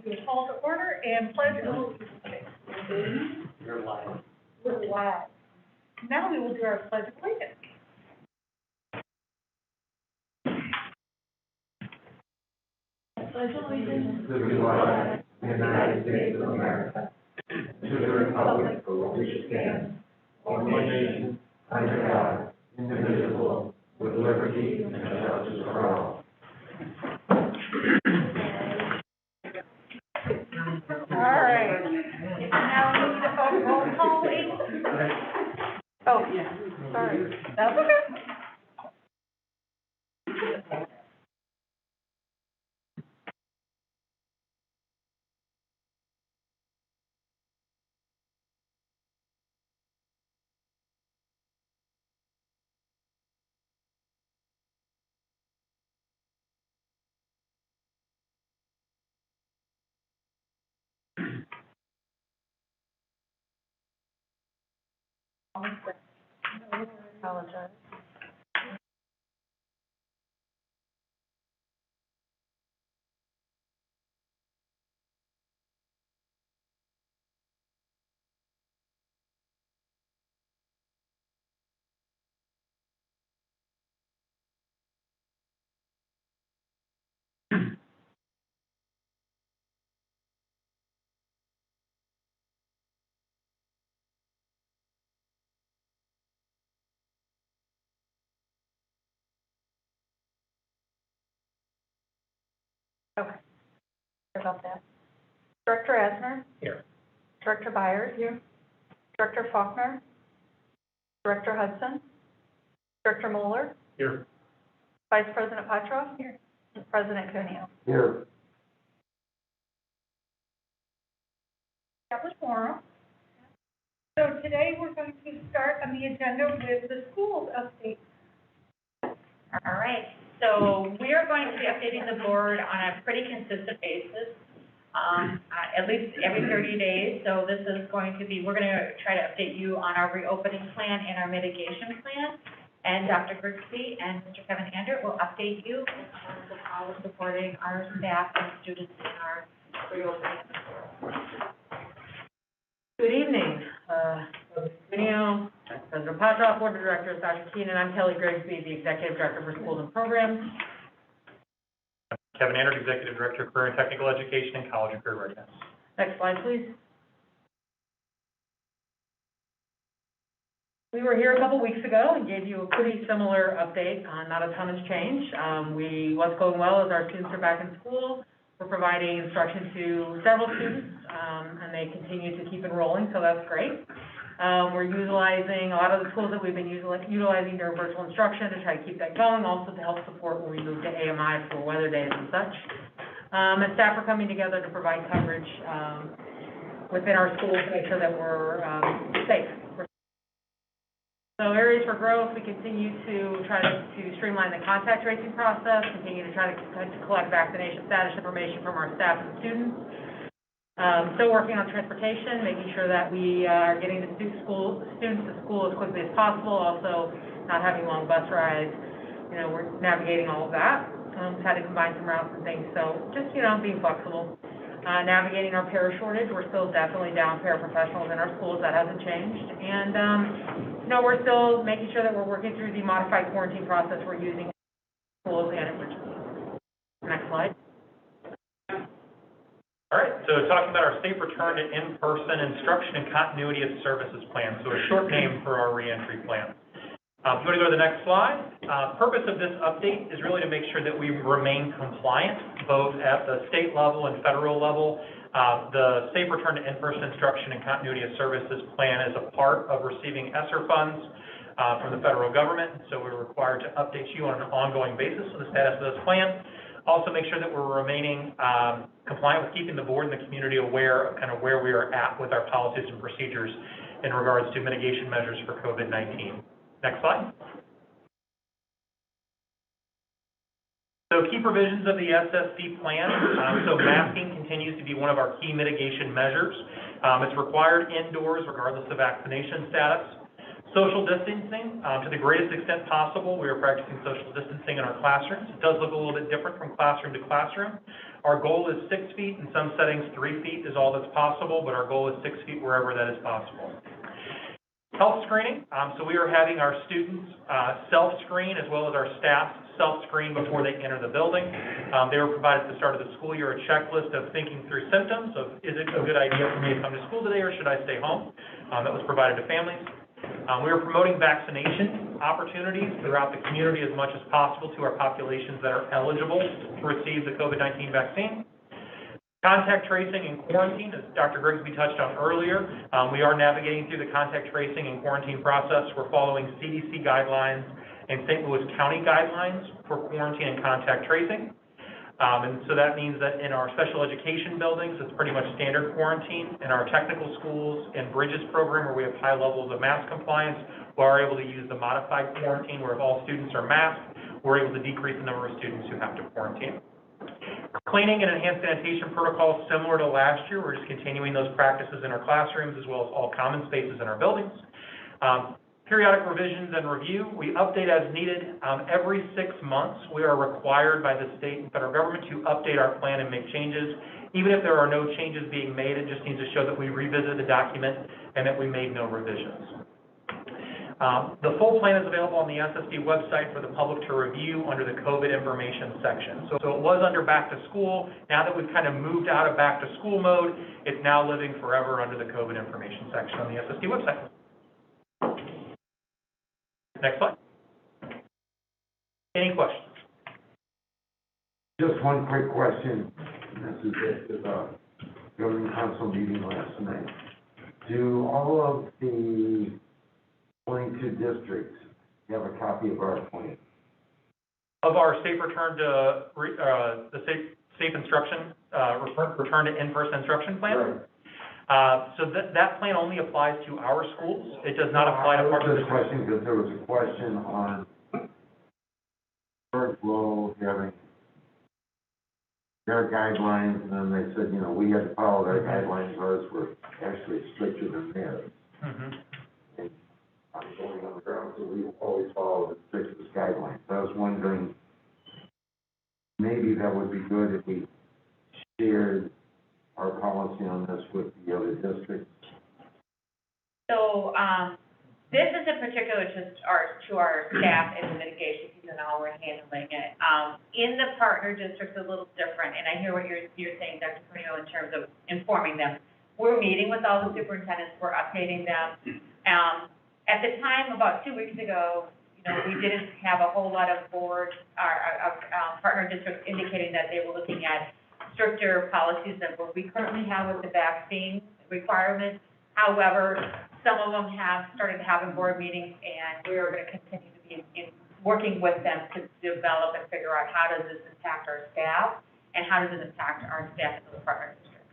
will do a call to order and pledge allegiance. You're live. We're live. Now we will do our pledge of allegiance. Pledge allegiance to the flag of the United States of America, to the republic for which it stands, one nation, under God, indivisible, with liberty and justice for all. All right. Now we need a roll call, please. Oh, yeah, sorry. That's okay. I apologize. Okay. Sorry about that. Director Asner? Here. Director Byers? Here. Director Faulkner? Director Hudson? Director Moeller? Here. Vice President Petrov? Here. And President Cuneo. Here. Establish quorum. So today we're going to start on the agenda with the schools update. All right, so we are going to be updating the board on a pretty consistent basis, at least every 30 days. So this is going to be, we're going to try to update you on our reopening plan and our mitigation plan. And Dr. Grigsby and Mr. Kevin Andert will update you in terms of how we're supporting our staff and students in our reopening. Good evening, Cuneo, President Petrov, Board of Directors, Dr. Keenan. I'm Kelly Grigsby, the Executive Director for Schools and Programs. Kevin Andert, Executive Director of Career and Technical Education and College and Career Readiness. Next slide, please. We were here a couple weeks ago and gave you a pretty similar update. Not a ton has changed. What's going well is our students are back in school. We're providing instruction to several students, and they continue to keep enrolling, so that's great. We're utilizing a lot of the tools that we've been utilizing during virtual instruction to try to keep that going, also to help support when we move to AMI for weather days and such. And staff are coming together to provide coverage within our schools to make sure that we're safe. So areas for growth, we continue to try to streamline the contact tracing process, continue to try to collect vaccination status information from our staff and students. Still working on transportation, making sure that we are getting the students to school as quickly as possible, also not having long bus rides. You know, we're navigating all of that. Had to combine some routes and things, so just, you know, being flexible. Navigating our para shortage, we're still definitely down paraprofessionals in our schools, that hasn't changed. And, you know, we're still making sure that we're working through the modified quarantine process we're using in schools and enrichment. Next slide. All right, so talking about our safe return to in-person instruction and continuity of services plan, so a short name for our reentry plan. If you want to go to the next slide, purpose of this update is really to make sure that we remain compliant, both at the state level and federal level. The Safe Return to In-Person Instruction and Continuity of Services Plan is a part of receiving ESSER funds from the federal government, so we're required to update you on an ongoing basis on the status of this plan. Also make sure that we're remaining compliant with keeping the board and the community aware of kind of where we are at with our policies and procedures in regards to mitigation measures for COVID-19. Next slide. So key provisions of the SSD plan. So masking continues to be one of our key mitigation measures. It's required indoors regardless of vaccination status. Social distancing, to the greatest extent possible, we are practicing social distancing in our classrooms. It does look a little bit different from classroom to classroom. Our goal is 6 feet. In some settings, 3 feet is all that's possible, but our goal is 6 feet wherever that is possible. Health screening, so we are having our students self-screen as well as our staff self-screen before they enter the building. They were provided at the start of the school year a checklist of thinking through symptoms of, is it a good idea for me to come to school today or should I stay home? That was provided to families. We are promoting vaccination opportunities throughout the community as much as possible to our populations that are eligible to receive the COVID-19 vaccine. Contact tracing and quarantine, as Dr. Grigsby touched on earlier, we are navigating through the contact tracing and quarantine process. We're following CDC guidelines and St. Louis County guidelines for quarantine and contact tracing. And so that means that in our special education buildings, it's pretty much standard quarantine. In our technical schools and bridges program, where we have high levels of mask compliance, we are able to use the modified quarantine, where if all students are masked, we're able to decrease the number of students who have to quarantine. Cleaning and enhanced sanitation protocols similar to last year. We're just continuing those practices in our classrooms as well as all common spaces in our buildings. Periodic revisions and review, we update as needed. Every 6 months, we are required by the state and federal government to update our plan and make changes. Even if there are no changes being made, it just needs to show that we revisited the document and that we made no revisions. The full plan is available on the SSD website for the public to review under the COVID information section. So it was under back to school. Now that we've kind of moved out of back to school mode, it's now living forever under the COVID information section on the SSD website. Next slide. Any questions? Just one quick question. This is at the governing council meeting last night. Do all of the 22 districts have a copy of our plan? Of our safe return to, the safe instruction, return to in-person instruction plan? Right. So that plan only applies to our schools. It does not apply to partner This districts. question, because there was a question on third flow having their guidelines, and then they said, you know, we had to follow their guidelines, ours were actually stricter than theirs. Mm-hmm. And I'm going on the ground, so we always follow the strictest guidelines. So I was wondering, maybe that would be good if we shared our policy on this with the other districts. So, this is in particular just to our staff in the mitigation piece and how we're handling it. In the partner districts, a little different, and I hear what you're saying, Dr. Carino, in terms of informing them. We're meeting with all the superintendents, we're updating them. At the time, about 2 weeks ago, you know, we didn't have a whole lot of board, partner districts indicating that they were looking at stricter policies than what we currently have with the vaccine requirements. However, some of them have started having board meetings, and we are going to continue to be working with them to develop and figure out how does this impact our staff, and how does it impact our staff in those partner districts.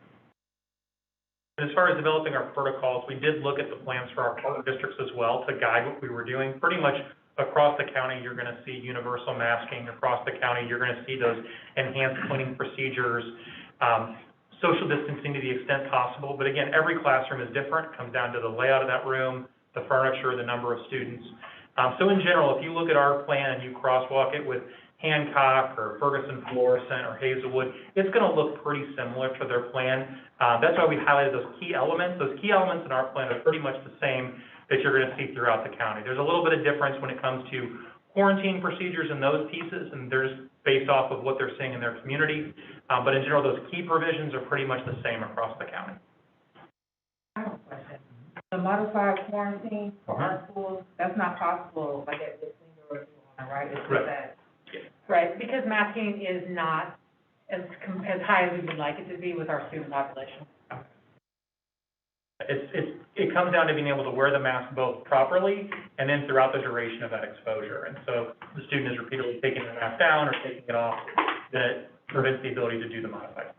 As far as developing our protocols, we did look at the plans for our partner districts as well to guide what we were doing. Pretty much across the county, you're going to see universal masking. Across the county, you're going to see those enhanced cleaning procedures, social distancing to the extent possible. But again, every classroom is different. It comes down to the layout of that room, the furniture, the number of students. So in general, if you look at our plan and you crosswalk it with Hancock or Ferguson Florissant or Hazelwood, it's going to look pretty similar to their plan. That's why we highlighted those key elements. Those key elements in our plan are pretty much the same that you're going to see throughout the county. There's a little bit of difference when it comes to quarantine procedures and those pieces, and they're just based off of what they're seeing in their community. But in general, those key provisions are pretty much the same across the county. I have a question. The modified quarantine for our schools, that's not possible, like at the senior one, right? It's Right. that. Right, because masking is not as high as we would like it to be with our student population. It comes down to being able to wear the mask both properly and then throughout the duration of that exposure. And so the student is repeatedly taking the mask down or taking it off, that prevents the ability to do the modified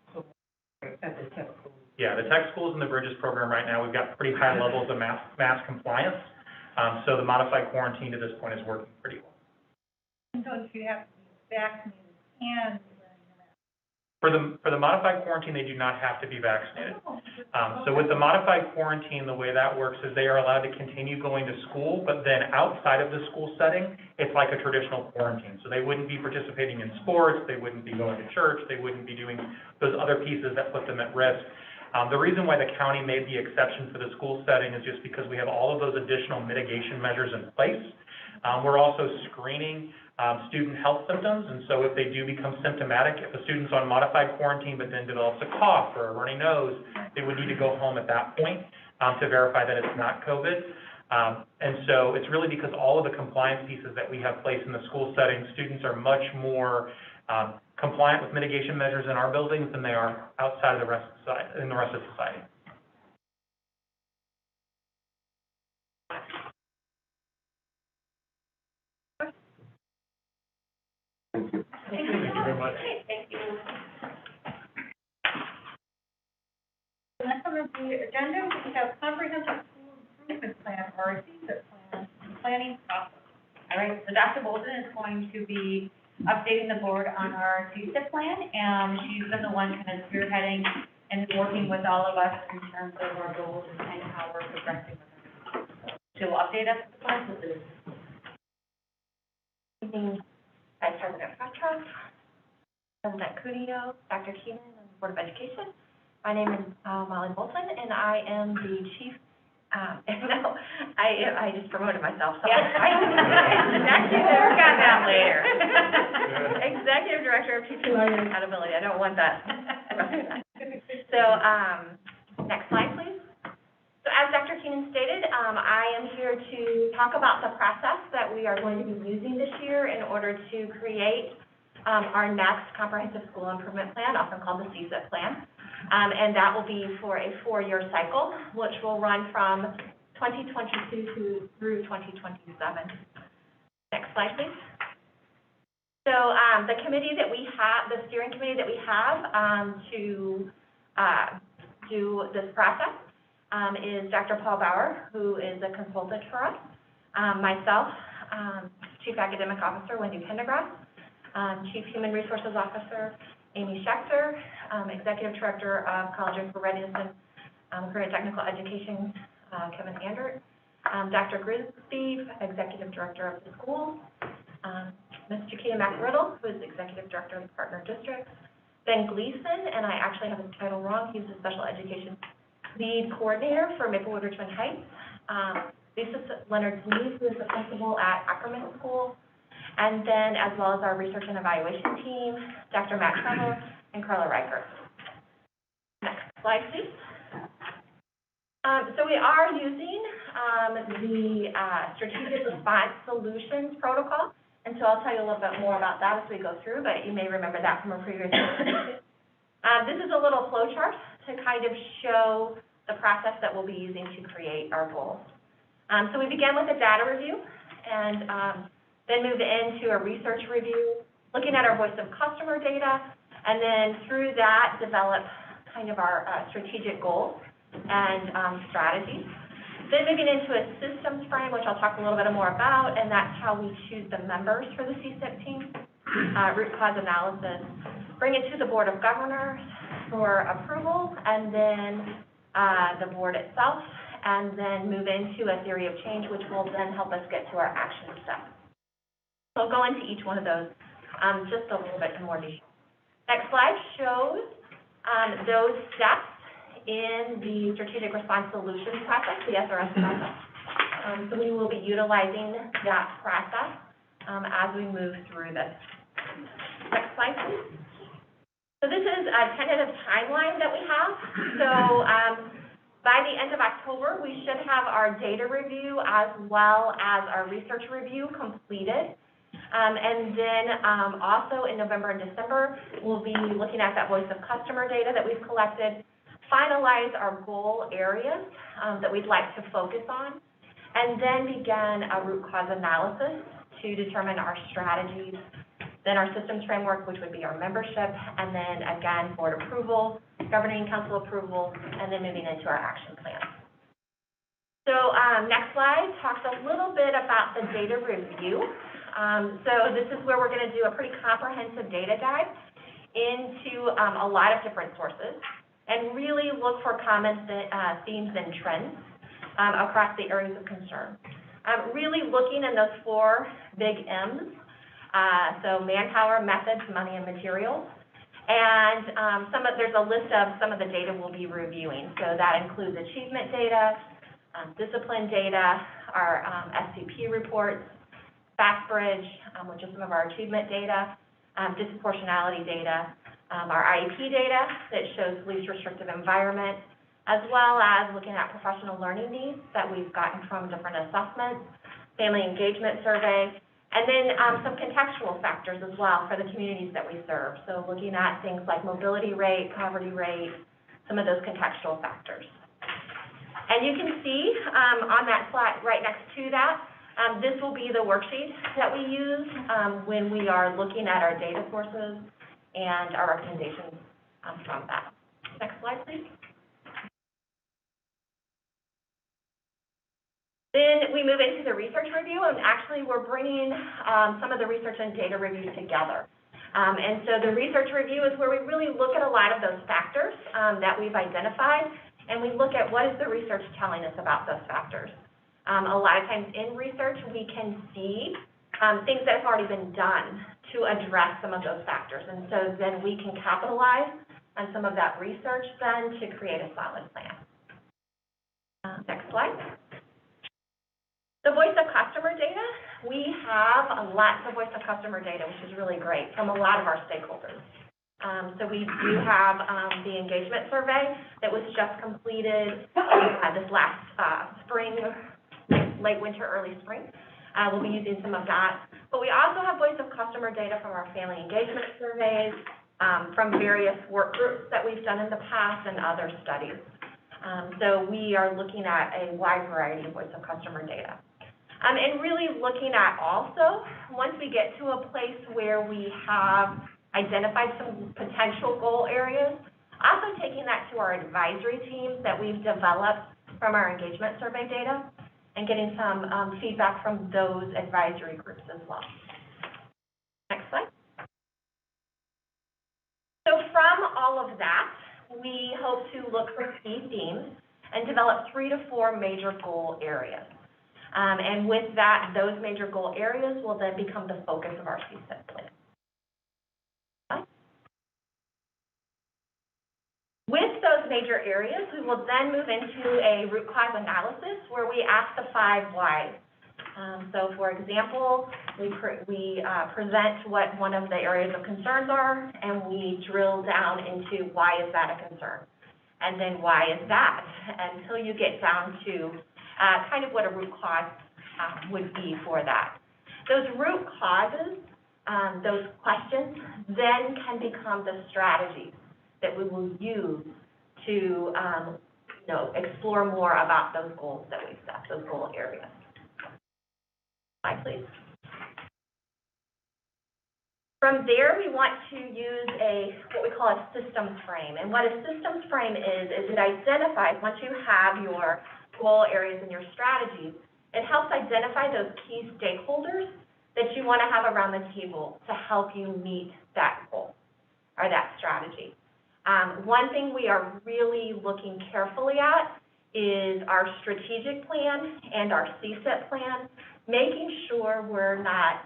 quarantine. At the tech school. Yeah, the tech schools and the bridges program right now, we've got pretty high levels of mask compliance. So the modified quarantine to this point is working pretty well. And don't you have to be vaccinated and wearing your mask? For the modified quarantine, they do not have to be vaccinated. So with the modified quarantine, the way that works is they are allowed to continue going to school, but then outside of the school setting, it's like a traditional quarantine. So they wouldn't be participating in sports, they wouldn't be going to church, they wouldn't be doing those other pieces that put them at risk. The reason why the county made the exception for the school setting is just because we have all of those additional mitigation measures in place. We're also screening student health symptoms, and so if they do become symptomatic, if a student's on modified quarantine but then develops a cough or a runny nose, they would need to go home at that point to verify that it's not COVID. And so it's really because all of the compliance pieces that we have placed in the school setting, students are much more compliant with mitigation measures in our buildings than they are outside of the rest of society, in the rest of society. Thank you. Thank you very much. Thank you. The next on the agenda, we have comprehensive school improvement plan, or a CSIP plan, planning process. All right, so Dr. Bolton is going to be updating the board on our CSIP plan, and she's been the one kind of spearheading and working with all of us in terms of our goals and how we're progressing with them. She'll update us with the plan, so this. Evening, Vice President Petro, President Cudillo, Dr. Keenan, and the Board of Education. My name is Molly Bolton, and I am the Chief, no, I just promoted myself, so Yeah. Executive, got that later. Executive Director of Teaching Learning and Accountability, I don't want that. So, next slide, please. So as Dr. Keenan stated, I am here to talk about the process that we are going to be using this year in order to create our next comprehensive school improvement plan, often called the CSIP plan. And that will be for a 4-year cycle, which will run from 2022 through 2027. Next slide, please. So the committee that we have, the steering committee that we have to do this process is Dr. Paul Bauer, who is a consultant for us, myself, Chief Academic Officer Wendy Pendergrass, Chief Human Resources Officer Amy Schechter, Executive Director of College for Readiness and Career Technical Education Kevin Andert, Dr. Grisby, Executive Director of the school, Ms. Chiquita McRiddle, who is Executive Director of the Partner Districts, Ben Gleason, and I actually have his title wrong, he's the Special Education Lead Coordinator for Maplewood Richmond Heights, Lisa Leonard-Smith, who is the principal at Ackerman School, and then as well as our research and evaluation team, Dr. Matt Trevor and Carla Riker. Next slide, please. So we are using the Strategic Response Solutions Protocol, and so I'll tell you a little bit more about that as we go through, but you may remember that from a previous presentation. This is a little flow chart to kind of show the process that we'll be using to create our goals. So we begin with a data review, and then move into a research review, looking at our voice of customer data, and then through that develop kind of our strategic goals and strategies. Then moving into a systems frame, which I'll talk a little bit more about, and that's how we choose the members for the CSIP team, root cause analysis, bring it to the Board of Governors for approval, and then the board itself, and then move into a theory of change, which will then help us get to our action steps. So I'll go into each one of those just a little bit in more detail. Next slide shows those steps in the Strategic Response Solutions process, the SRS process. So we will be utilizing that process as we move through this. Next slide, please. So this is a tentative timeline that we have. So by the end of October, we should have our data review as well as our research review completed. And then also in November and December, we'll be looking at that voice of customer data that we've collected, finalize our goal areas that we'd like to focus on, and then begin a root cause analysis to determine our strategies, then our systems framework, which would be our membership, and then again, board approval, governing council approval, and then moving into our action plan. So next slide talks a little bit about the data review. So this is where we're going to do a pretty comprehensive data dive into a lot of different sources and really look for common themes and trends across the areas of concern. Really looking in those 4 big M's, so manpower, methods, money, and materials. And there's a list of some of the data we'll be reviewing. So that includes achievement data, discipline data, our SCP reports, FastBridge, which is some of our achievement data, disproportionality data, our IEP data that shows least restrictive environment, as well as looking at professional learning needs that we've gotten from different assessments, family engagement survey, and then some contextual factors as well for the communities that we serve. So looking at things like mobility rate, poverty rate, some of those contextual factors. And you can see on that slide right next to that, this will be the worksheet that we use when we are looking at our data sources and our recommendations from that. Next slide, please. Then we move into the research review, and actually we're bringing some of the research and data review together. And so the research review is where we really look at a lot of those factors that we've identified, and we look at what is the research telling us about those factors. A lot of times in research, we can see things that have already been done to address some of those factors, and so then we can capitalize on some of that research then to create a solid plan. Next slide. The voice of customer data, we have lots of voice of customer data, which is really great, from a lot of our stakeholders. So we do have the engagement survey that was just completed this last spring, late winter, early spring. We'll be using some of that. But we also have voice of customer data from our family engagement surveys, from various work groups that we've done in the past and other studies. So we are looking at a wide variety of voice of customer data. And really looking at also, once we get to a place where we have identified some potential goal areas, also taking that to our advisory teams that we've developed from our engagement survey data and getting some feedback from those advisory groups as well. Next slide. So from all of that, we hope to look for key themes and develop 3 to 4 major goal areas. And with that, those major goal areas will then become the focus of our CSIP plan. With those major areas, we will then move into a root cause analysis where we ask the 5 whys. So for example, we present what one of the areas of concerns are, and we drill down into why is that a concern, and then why is that, until you get down to kind of what a root cause would be for that. Those root causes, those questions, then can become the strategies that we will use to explore more about those goals that we've set, those goal areas. Slide, please. From there, we want to use what we call a systems frame. And what a systems frame is it identifies, once you have your goal areas and your strategies, it helps identify those key stakeholders that you want to have around the table to help you meet that goal or that strategy. One thing we are really looking carefully at is our strategic plan and our CSIP plan, making sure we're not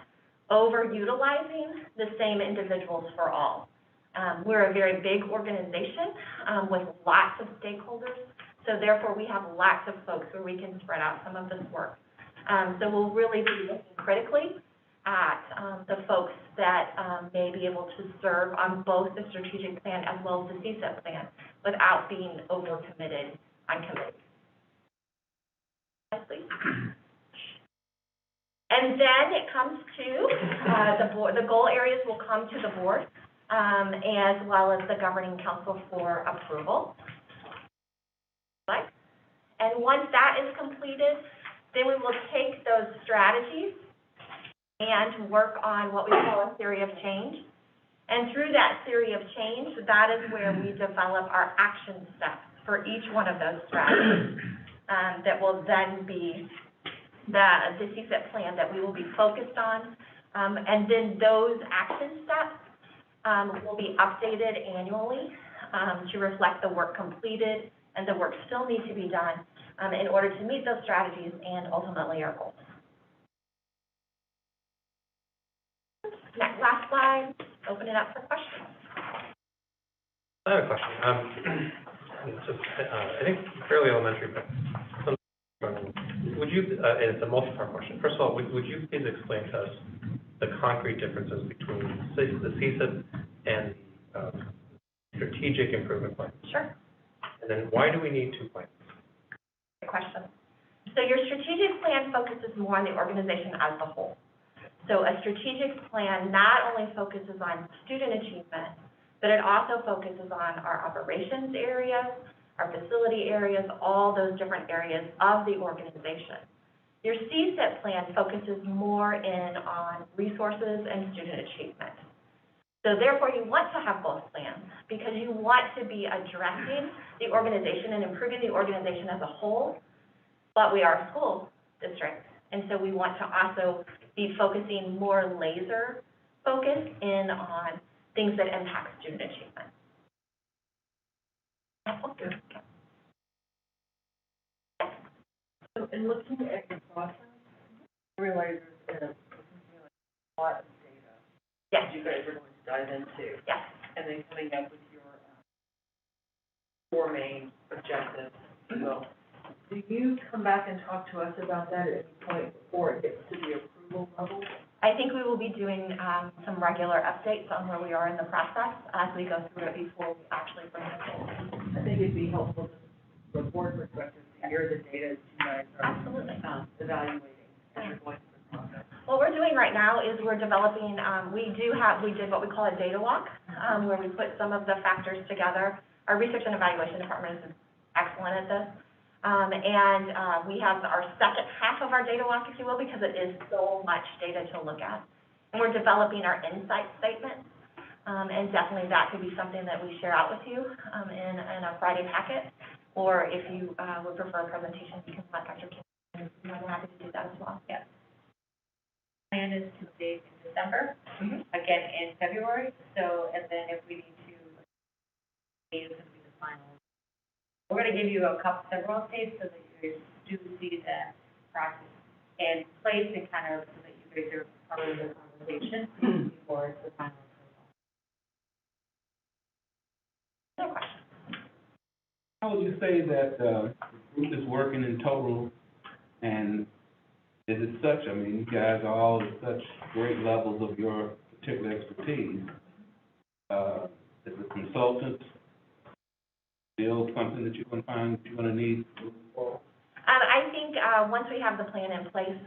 overutilizing the same individuals for all. We're a very big organization with lots of stakeholders, so therefore we have lots of folks where we can spread out some of this work. So we'll really be looking critically at the folks that may be able to serve on both the strategic plan as well as the CSIP plan without being overcommitted on committees. Next, please. And then it comes to the board. The goal areas will come to the board as well as the governing council for approval. Right? And once that is completed, then we will take those strategies and work on what we call a theory of change. And through that theory of change, that is where we develop our action steps for each one of those strategies that will then be the CSIP plan that we will be focused on. And then those action steps will be updated annually, to reflect the work completed and the work still needs to be done, in order to meet those strategies and ultimately our goals. Next, last slide, open it up for questions. I have a question. It's just, I think fairly elementary, but would you, and it's a multi-part question. First of all, would you please explain to us the concrete differences between the CSIP and the strategic improvement plan? Sure. And then why do we need 2 plans? Good question. So your strategic plan focuses more on the organization as a whole. So a strategic plan not only focuses on student achievement, but it also focuses on our operations areas, our facility areas, all those different areas of the organization. Your CSIP plan focuses more in on resources and student achievement. So therefore, you want to have both plans because you want to be addressing the organization and improving the organization as a whole, but we are a school district, and so we want to also be focusing more laser focused in on things that impact student achievement. So in looking at your process, I realize there's a lot of data Yes, that you guys are going to dive into, yes. and then coming up with your 4 main objectives, if you will. Do you come back and talk to us about that at any point before it gets to the approval level? I think we will be doing some regular updates on where we are in the process as we go through it before we actually bring it in. I think it'd be helpful from a board perspective to hear the data that you guys are Absolutely. Evaluating as you're going through the process. What we're doing right now is we're developing, we did what we call a data walk, where we put some of the factors together. Our research and evaluation department is excellent at this. We have our second half of our data walk, if you will, because it is so much data to look at. And we're developing our insight statement. And definitely that could be something that we share out with you in a Friday packet. Or if you would prefer a presentation, you can let Dr. Kim. I'm happy to do that as well. Yes. Plan is to date in December, again in February, so, and then if we need to, it's going to be the final. We're going to give you several updates so that you guys do see that process in place and kind of so that you guys are part of the conversation before it's the final approval. No question. How would you say that the group is working in total, and is it such, I mean, you guys are all at such great levels of your particular expertise. Is the consultant still something that you're going to find that you're going to need moving forward? I think once we have the plan in place,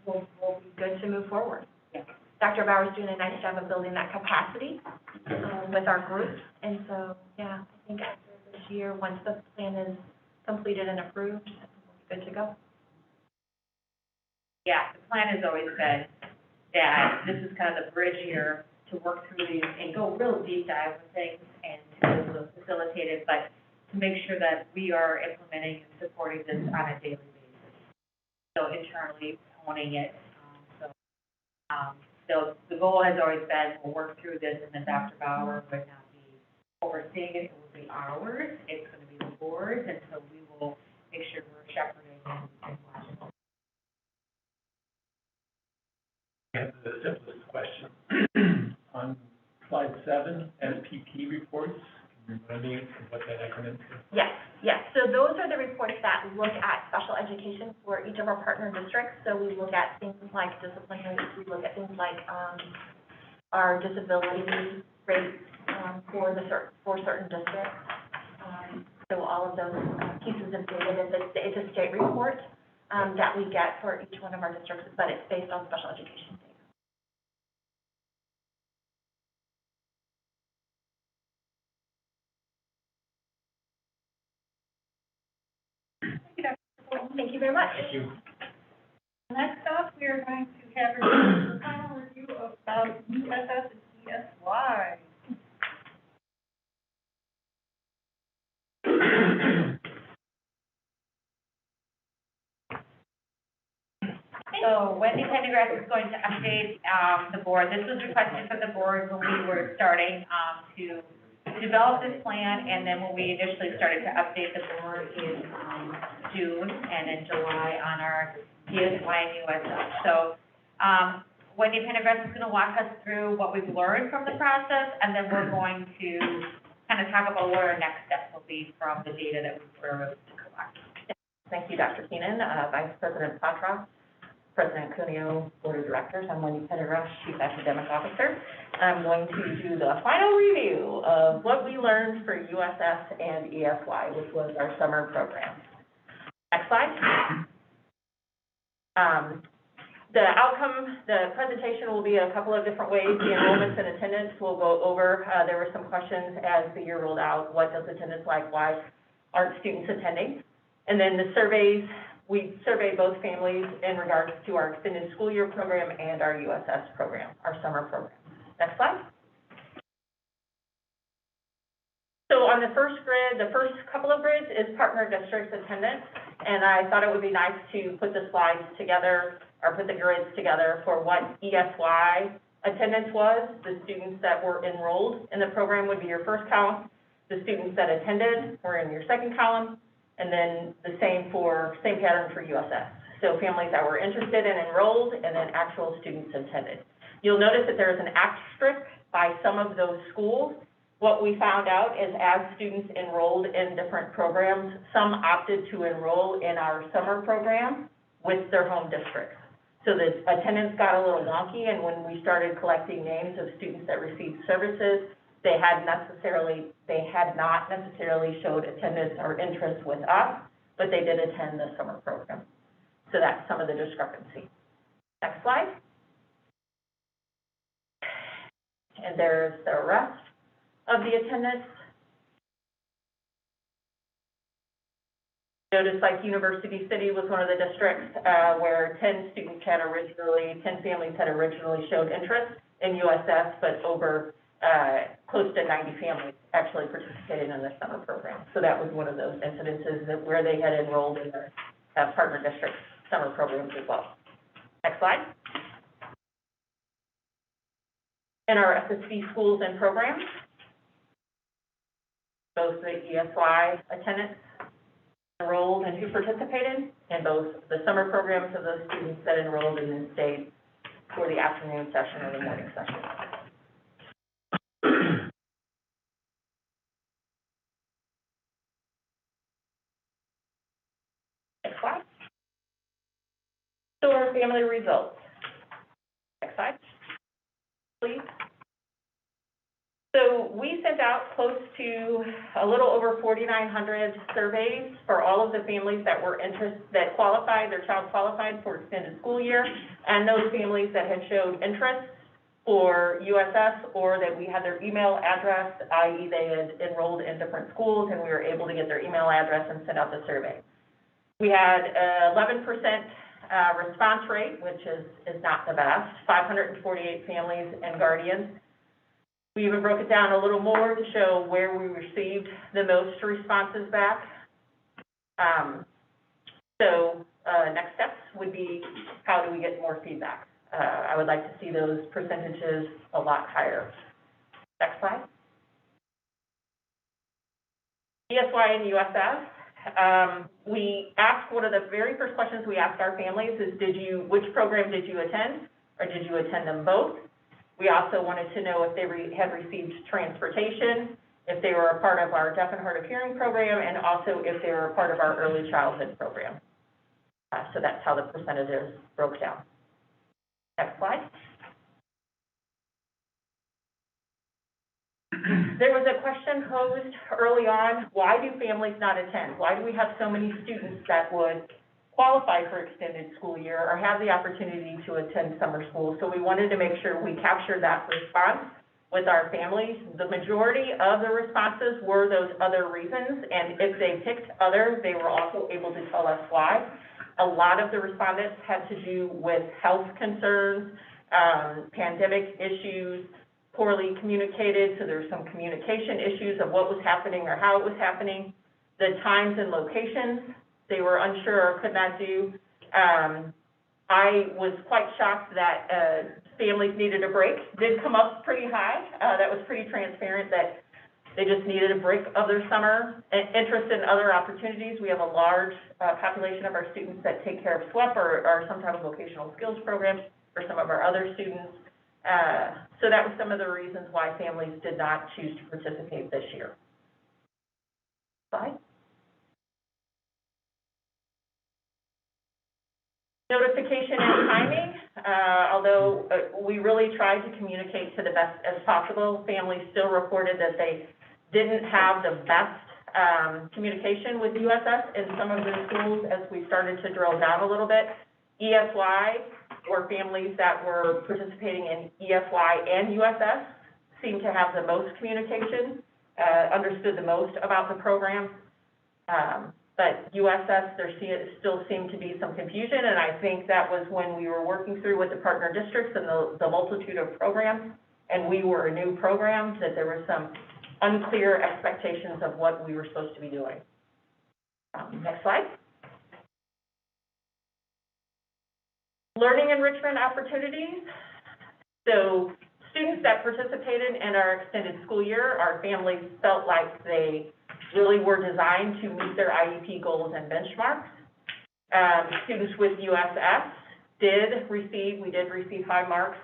we'll be good to move forward. Yeah. Dr. Bauer's doing a nice job of building that capacity with our group. And so, yeah, I think after this year, once the plan is completed and approved, I think we'll be good to go. Yeah, the plan has always been that this is kind of the bridge here to work through these and go real deep dive with things and to be able to facilitate it, but to make sure that we are implementing and supporting this on a daily basis. So internally owning it. So the goal has always been we'll work through this and then Dr. Bauer would not be overseeing it. It will be ours. It's going to be the board's, and so we will make sure we're shepherding and watching. I have the simplest question. On slide 7, SPP reports, can you remind me what that acronym is? Yes. So those are the reports that look at special education for each of our partner districts. So we look at things like disciplinary, we look at things like our disability rates for certain districts. So all of those pieces of data, it's a state report that we get for each one of our districts, but it's based on special education data. Thank you very much. Thank you. Next up, we are going to have a final review about USS and ESY. So So Wendy Pendergrass is going to update, the board. This was requested from the board when we were starting, to develop this plan, and then when we initially started to update the board in, June and in July on our PSY and USF. So, Wendy Pendergrass is gonna walk us through what we've learned from the process, and then we're going to kind of talk about what our next steps will be from the data that we were able to collect. Thank you, Dr. Keenan, Vice President Patra, President Cuneo, Board of Directors. I'm Wendy Pendergrass, Chief Academic Officer. I'm going to do the final review of what we learned for USS and ESY, which was our summer program. Next slide. The outcome, the presentation will be a couple of different ways. The enrollments and attendance we'll go over. There were some questions as the year rolled out. What does attendance like? Why aren't students attending? And then the surveys, we surveyed both families in regards to our extended school year program and our USS program, our summer program. Next slide. So on the first grid, the first couple of grids is partner districts attendance, and I thought it would be nice to put the slides together, or put the grids together for what ESY attendance was. The students that were enrolled in the program would be your first column. The students that attended were in your second column, and then the same pattern for USS. So families that were interested and enrolled, and then actual students attended. You'll notice that there is an asterisk by some of those schools. What we found out is as students enrolled in different programs, some opted to enroll in our summer program with their home districts. So the attendance got a little wonky, and when we started collecting names of students that received services, they had not necessarily showed attendance or interest with us, but they did attend the summer program. So that's some of the discrepancy. Next slide. And there's the rest of the attendance. Notice like University City was one of the districts where 10 families had originally showed interest in USS, but over close to 90 families actually participated in the summer program. So that was one of those incidences where they had enrolled in their partner district summer programs as well. Next slide. In our SSD schools and programs, both the ESY attendance enrolled and who participated, and both the summer programs of those students that enrolled and then stayed for the afternoon session or the morning session. Next slide. So our family results. Next slide, please. So we sent out close to a little over 4,900 surveys for all of the families that were that qualified, their child qualified for extended school year, and those families that had showed interest for USS or that we had their email address, i.e. they had enrolled in different schools and we were able to get their email address and send out the survey. We had 11% response rate, which is not the best, 548 families and guardians. We even broke it down a little more to show where we received the most responses back. Next steps would be, how do we get more feedback? I would like to see those percentages a lot higher. Next slide. ESY and USF. We asked, one of the very first questions we asked our families is, which program did you attend, or did you attend them both? We also wanted to know if they had received transportation, if they were a part of our deaf and hard of hearing program, and also if they were a part of our early childhood program. So that's how the percentages broke down. Next slide. There was a question posed early on, why do families not attend? Why do we have so many students that would qualify for extended school year or have the opportunity to attend summer school? So we wanted to make sure we captured that response with our families. The majority of the responses were those other reasons, and if they picked other, they were also able to tell us why. A lot of the respondents had to do with health concerns, pandemic issues, poorly communicated, so there's some communication issues of what was happening or how it was happening, the times and locations they were unsure or could not do. I was quite shocked that families needed a break. Did come up pretty high. That was pretty transparent that they just needed a break of their summer. Interest in other opportunities. We have a large population of our students that take care of SWEP or some type of vocational skills program for some of our other students. So that was some of the reasons why families did not choose to participate this year. Slide. Notification and timing, although we really tried to communicate to the best as possible, families still reported that they didn't have the best communication with USS in some of their schools as we started to drill down a little bit. ESY, or families that were participating in ESY and USS, seemed to have the most communication, understood the most about the program. But USS, there still seemed to be some confusion, and I think that was when we were working through with the partner districts and the multitude of programs, and we were a new program, that there were some unclear expectations of what we were supposed to be doing. Next slide. Learning enrichment opportunities. So students that participated in our extended school year, our families felt like they really were designed to meet their IEP goals and benchmarks. Students with USS we did receive high marks,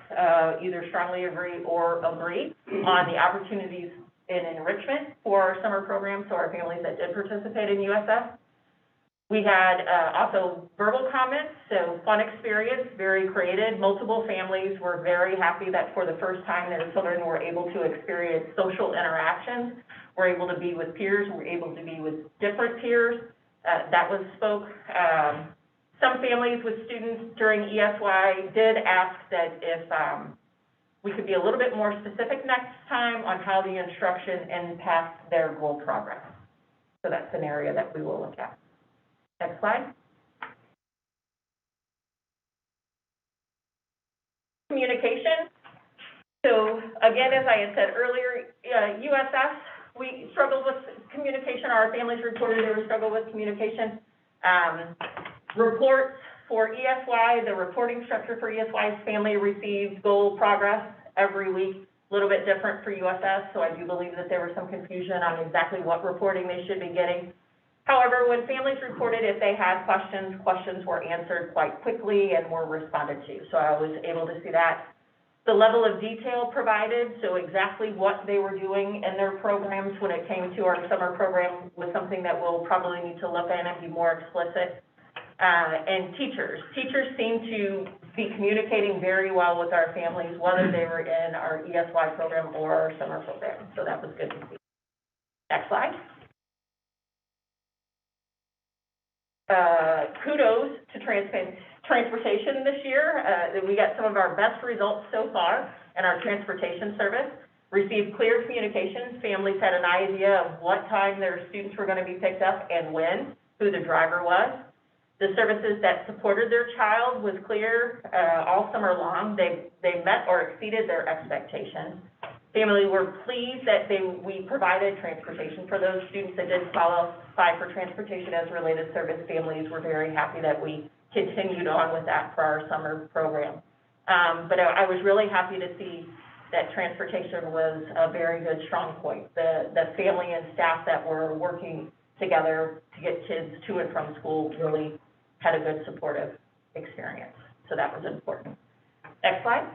either strongly agree or agree on the opportunities in enrichment for our summer program, so our families that did participate in USS. We had also verbal comments, so fun experience, very creative. Multiple families were very happy that for the first time their children were able to experience social interactions, were able to be with peers, were able to be with different peers. That was spoke. Some families with students during ESY did ask that if we could be a little bit more specific next time on how the instruction impacts their goal progress. So that's an area that we will look at. Next slide. Communication. So again, as I had said earlier, USS, we struggled with communication. Our families reported they were struggling with communication. Reports for ESY, the reporting structure for ESY's family receives goal progress every week, a little bit different for USS, so I do believe that there was some confusion on exactly what reporting they should be getting. However, when families reported if they had questions, questions were answered quite quickly and were responded to, so I was able to see that. The level of detail provided, so exactly what they were doing in their programs when it came to our summer program, was something that we'll probably need to look at and be more explicit. And teachers seem to be communicating very well with our families, whether they were in our ESY program or our summer program, so that was good to see. Next slide. Kudos to transportation this year. We got some of our best results so far in our transportation service. Received clear communications. Families had an idea of what time their students were going to be picked up and when, who the driver was. The services that supported their child was clear all summer long. They met or exceeded their expectations. Families were pleased that we provided transportation for those students that did qualify for transportation as related service. Families were very happy that we continued on with that for our summer program. But I was really happy to see that transportation was a very good strong point. The family and staff that were working together to get kids to and from school really had a good supportive experience. So that was important. Next slide.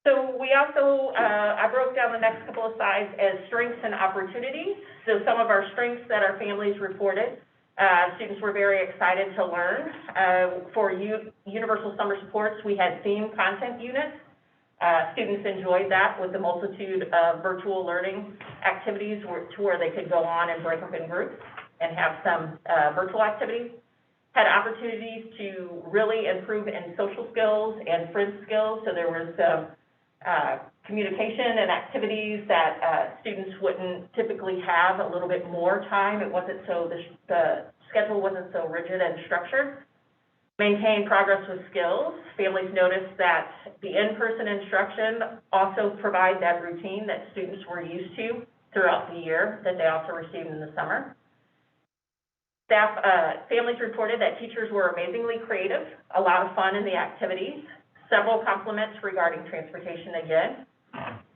So we also, I broke down the next couple of slides as strengths and opportunities. So some of our strengths that our families reported, students were very excited to learn. For Universal Summer Supports, we had themed content units. Students enjoyed that with the multitude of virtual learning activities to where they could go on and break up in groups and have some virtual activities. Had opportunities to really improve in social skills and friend skills, so there was some communication and activities that students wouldn't typically have a little bit more time. It wasn't so, the schedule wasn't so rigid and structured. Maintain progress with skills. Families noticed that the in-person instruction also provide that routine that students were used to throughout the year that they also received in the summer. Families reported that teachers were amazingly creative, a lot of fun in the activities, several compliments regarding transportation again.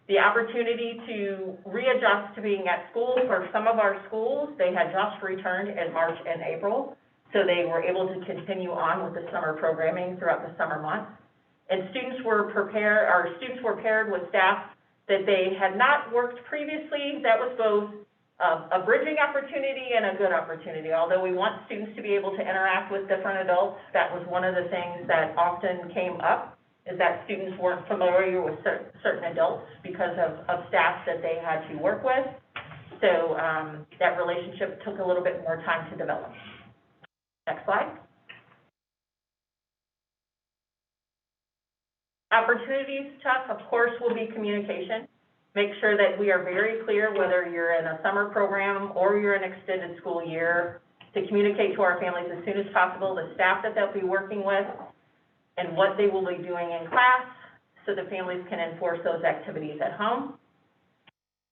The opportunity to readjust to being at school for some of our schools, they had just returned in March and April, so they were able to continue on with the summer programming throughout the summer months. And students were paired with staff that they had not worked previously. That was both a bridging opportunity and a good opportunity. Although we want students to be able to interact with different adults, that was one of the things that often came up, is that students weren't familiar with certain adults because of staff that they had to work with. So that relationship took a little bit more time to develop. Next slide. Opportunities tough, of course, will be communication. Make sure that we are very clear whether you're in a summer program or you're in extended school year, to communicate to our families as soon as possible the staff that they'll be working with and what they will be doing in class, so the families can enforce those activities at home.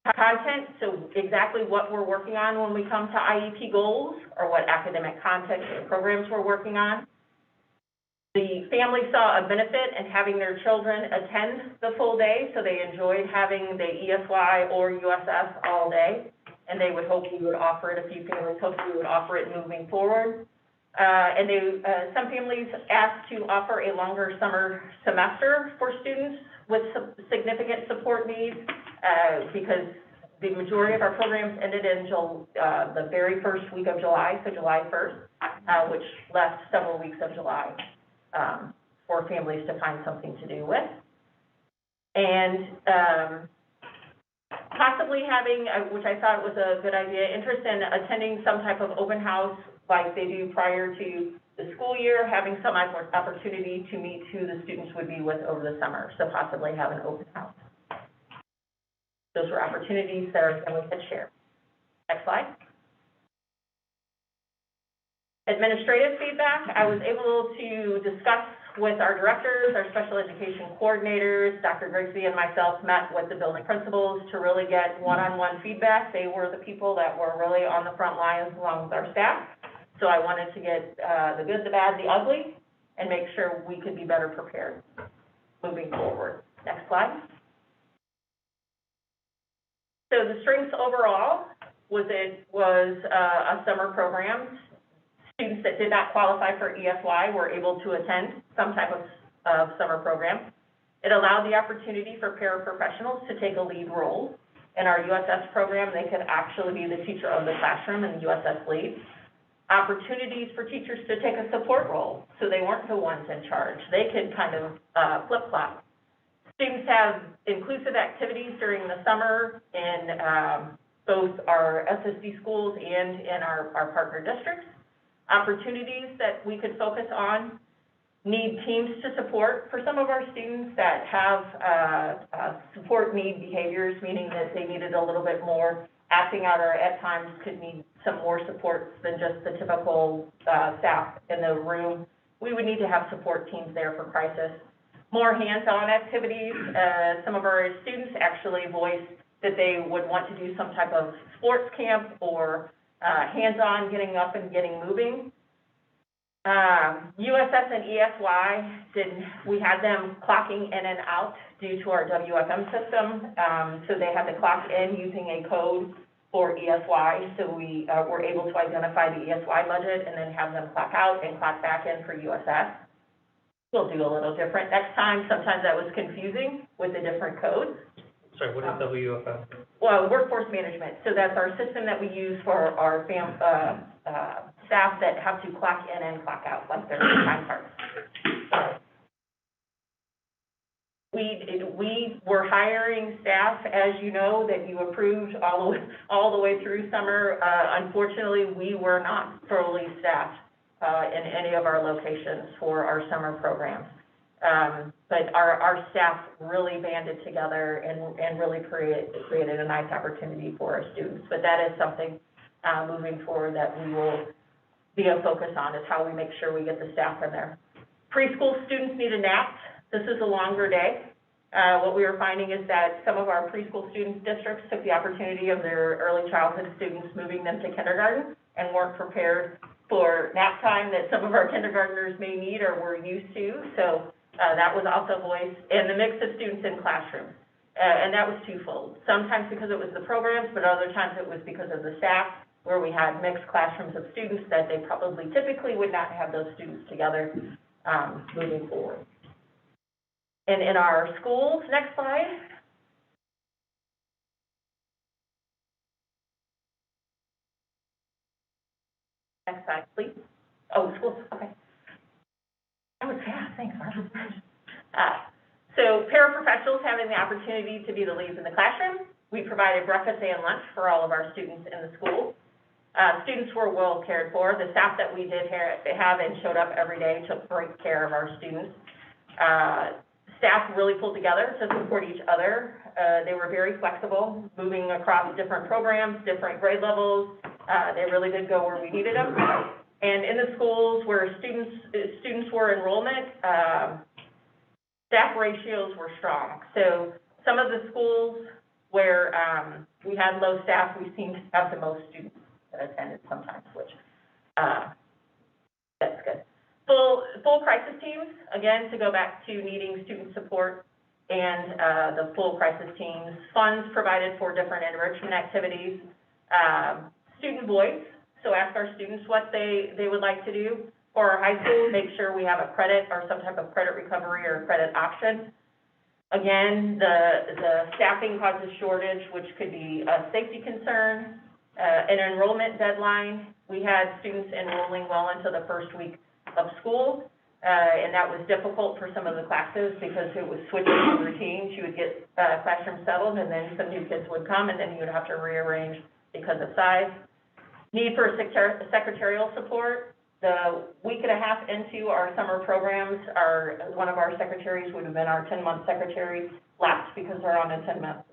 Content, so exactly what we're working on when we come to IEP goals, or what academic content or programs we're working on. The family saw a benefit in having their children attend the full day, so they enjoyed having the ESY or USF all day, and they would hope we would offer it, a few families hoped we would offer it moving forward. And some families asked to offer a longer summer semester for students with some significant support needs, because the majority of our programs ended in the very first week of July, so July 1st, which left several weeks of July for families to find something to do with. And possibly having, which I thought was a good idea, interest in attending some type of open house like they do prior to the school year, having some opportunity to meet who the students would be with over the summer, so possibly have an open house. Those were opportunities that our families had shared. Next slide. Administrative feedback, I was able to discuss with our directors, our special education coordinators, Dr. Grigsby and myself met with the building principals to really get one-on-one feedback. They were the people that were really on the front lines along with our staff. So I wanted to get the good, the bad, the ugly, and make sure we could be better prepared moving forward. Next slide. So the strengths overall was a summer program. Students that did not qualify for ESY were able to attend some type of summer program. It allowed the opportunity for paraprofessionals to take a lead role. In our USS program, they could actually be the teacher of the classroom and the USS lead. Opportunities for teachers to take a support role, so they weren't the ones in charge. They could kind of flip-flop. Students have inclusive activities during the summer in both our SSD schools and in our partner districts. Opportunities that we could focus on, need teams to support. For some of our students that have support need behaviors, meaning that they needed a little bit more acting out or at times could need some more support than just the typical staff in the room, we would need to have support teams there for crisis. More hands-on activities. Some of our students actually voiced that they would want to do some type of sports camp or hands-on, getting up and getting moving. USS and ESY, we had them clocking in and out due to our WFM system. So they had to clock in using a code for ESY. So we were able to identify the ESY budget and then have them clock out and clock back in for USS. We'll do a little different next time. Sometimes that was confusing with the different codes. Sorry, what is WFM? Well, workforce management. So that's our system that we use for our staff that have to clock in and clock out, like their time cards. We were hiring staff, as you know, that you approved all the way through summer. Unfortunately, we were not fully staffed in any of our locations for our summer programs. But our staff really banded together and really created a nice opportunity for our students. But that is something moving forward that we will be a focus on, is how we make sure we get the staff in there. Preschool students need a nap. This is a longer day. What we were finding is that some of our preschool students districts took the opportunity of their early childhood students moving them to kindergarten and weren't prepared for nap time that some of our kindergartners may need or were used to. So that was also voiced, and the mix of students in classrooms. And that was twofold. Sometimes because it was the programs, but other times it was because of the staff, where we had mixed classrooms of students that they probably typically would not have those students together moving forward. And in our schools, next slide. Next slide, please. Oh, schools, okay. That was fast, thanks, Barbara. So paraprofessionals having the opportunity to be the leads in the classroom. We provided breakfast and lunch for all of our students in the school. Students were well cared for. The staff that we did have and showed up every day took great care of our students. Staff really pulled together to support each other. They were very flexible, moving across different programs, different grade levels. They really did go where we needed them. And in the schools where students were enrollment, staff ratios were strong. So some of the schools where we had low staff, we seemed to have the most students that attended sometimes, which that's good. Full crisis teams, again, to go back to needing student support and the full crisis teams. Funds provided for different enrichment activities. Student voice, so ask our students what they would like to do. For our high school, make sure we have a credit or some type of credit recovery or credit option. Again, the staffing causes shortage, which could be a safety concern. An enrollment deadline. We had students enrolling well into the first week of school, and that was difficult for some of the classes because it was switching to routines. You would get classroom settled, and then some new kids would come, and then you would have to rearrange because of size. Need for secretarial support. The week and a half into our summer programs, one of our secretaries would have been our 10-month secretary, left because they're on a 10-month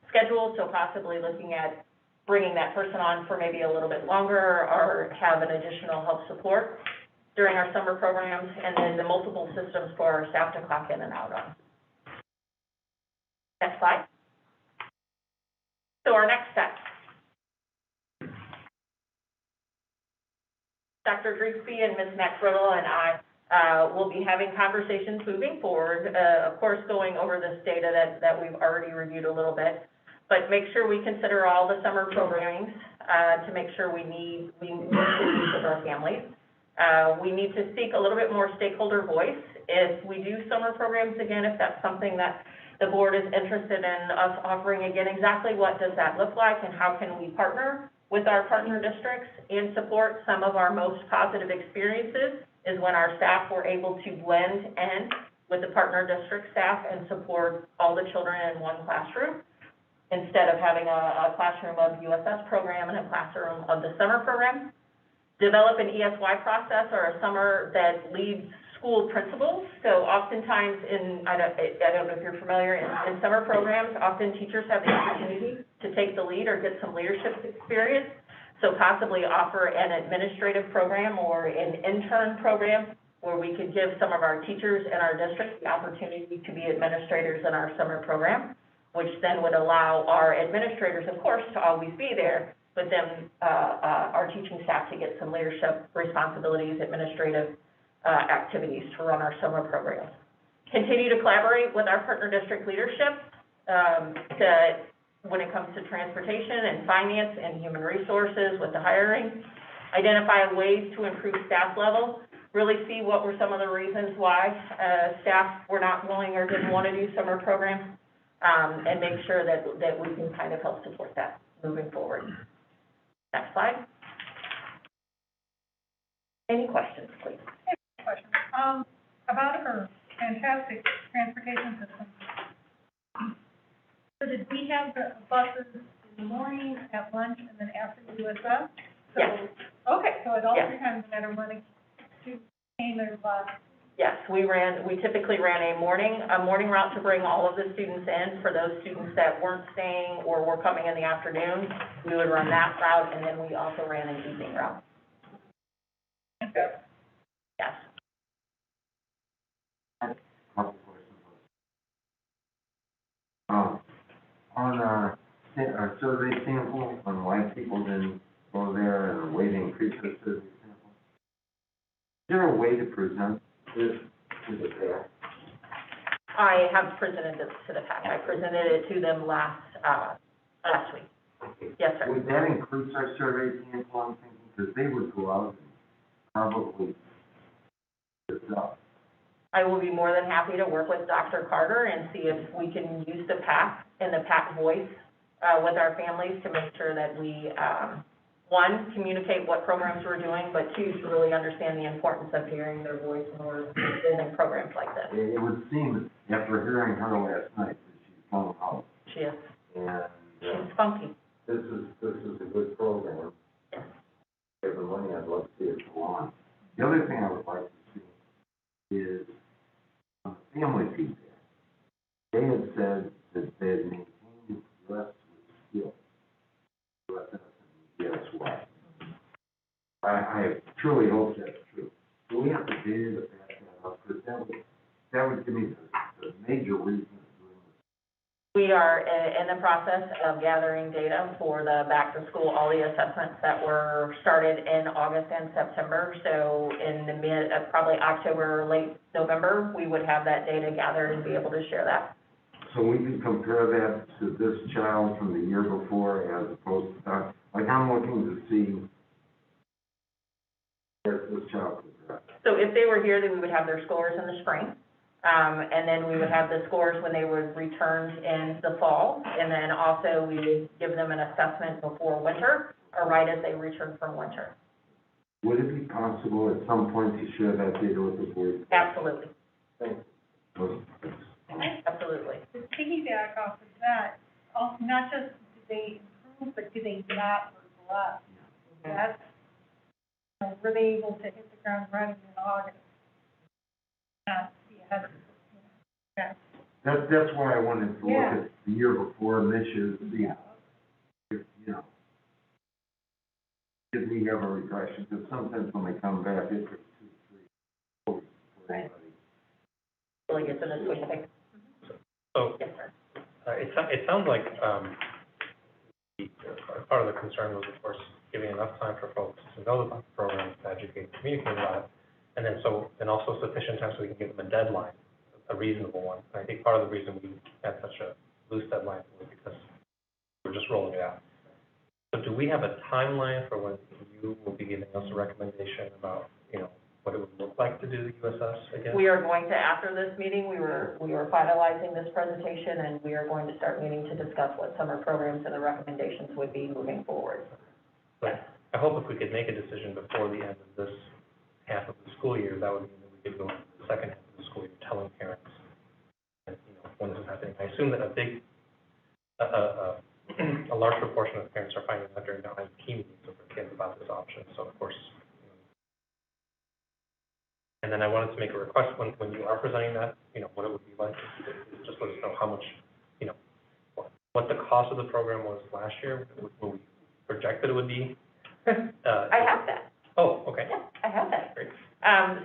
schedule, so possibly looking at bringing that person on for maybe a little bit longer or have an additional help support during our summer programs, and then the multiple systems for our staff to clock in and out on. Next slide. So our next step. Dr. Grigsby and Ms. McBriddle and I will be having conversations moving forward, of course going over this data that we've already reviewed a little bit, but make sure we consider all the summer programming to make sure we meet the needs of our families. We need to seek a little bit more stakeholder voice. If we do summer programs again, if that's something that the board is interested in us offering again, exactly what does that look like and how can we partner with our partner districts and support. Some of our most positive experiences is when our staff were able to blend in with the partner district staff and support all the children in one classroom instead of having a classroom of USS program and a classroom of the summer program. Develop an ESY process or a summer that leads school principals. So oftentimes I don't know if you're familiar, in summer programs, often teachers have the opportunity to take the lead or get some leadership experience. So possibly offer an administrative program or an intern program where we could give some of our teachers in our district the opportunity to be administrators in our summer program, which then would allow our administrators, of course, to always be there, but then our teaching staff to get some leadership responsibilities, administrative activities to run our summer programs. Continue to collaborate with our partner district leadership when it comes to transportation and finance and human resources with the hiring. Identify ways to improve staff level. Really see what were some of the reasons why staff were not willing or didn't want to do summer programs, and make sure that we can kind of help support that moving forward. Next slide. Any questions, please? Question. About her fantastic transportation system. So did we have the buses in the morning, at lunch, and then after the USF? So, Yes. Okay, so at all Yes. three times, no matter when a student came or bus. Yes, we typically ran a morning route to bring all of the students in. For those students that weren't staying or were coming in the afternoon, we would run that route, and then we also ran an evening route. Yes. Couple questions. On a survey sample on why people didn't go there and a way to increase this, for example? Is there a way to present this to the staff? I have presented this to the PAC. I presented it to them last week. Okay. Yes, sir. Would that increase our survey sample, I'm thinking, because they would go out and probably this up. I will be more than happy to work with Dr. Carter and see if we can use the PAC and the PAC voice with our families to make sure that we, one, communicate what programs we're doing, but two, to really understand the importance of hearing their voice when we're building programs like this. It would seem, after hearing her last night, that she's going out. She is, And, she's funky. this is a good program. Give the money, I'd love to see it go on. The other thing I would like to see is on the family feedback. They had said that they had maintained dress with skill. Yes, why? I truly hope that's true. Do we have the data to back that up? Because that would give me the major reason of doing this. We are in the process of gathering data for the back to school, all the assessments that were started in August and September. So in the probably October or late November, we would have that data gathered and be able to share that. So we can compare that to this child from the year before as opposed to, like I'm looking to see where this child could go. So if they were here, then we would have their scores in the spring. And then we would have the scores when they were returned in the fall. And then also we would give them an assessment before winter or right as they return from winter. Would it be possible at some point to share that data with the board? Absolutely, Thank you. absolutely. To piggyback off of that, not just do they improve, but do they not level up? That's, were they able to hit the ground running in August? Not be ahead of, yeah. That's why I wanted to look Yeah. at the year before and this year to see if, did we have a regression? Because sometimes when they come back, it takes 2, 3, 4 weeks before anybody. Really get to the swing of things. So, Yes, sir. it sounds like, part of the concern was, of course, giving enough time for folks to know about the program, to educate and communicate about it, and also sufficient time so we can give them a deadline, a reasonable one. And I think part of the reason we had such a loose deadline was because we're just rolling it out. So do we have a timeline for when you will be giving us a recommendation about, what it would look like to do the USS again? We are going to, after this meeting, we were finalizing this presentation, and we are going to start meeting to discuss what summer programs and the recommendations would be moving forward. But I hope if we could make a decision before the end of this half of the school year, that would mean that we could go into the second half of the school year telling parents, and, when this is happening. I assume that a large proportion of parents are finding that during the key meetings with their kids about this option. So of course, and then I wanted to make a request when you are presenting that, what it would be like, just let us know how much, what the cost of the program was last year, what we projected it would be. I have that. Oh, okay. Yeah, I have that. Great.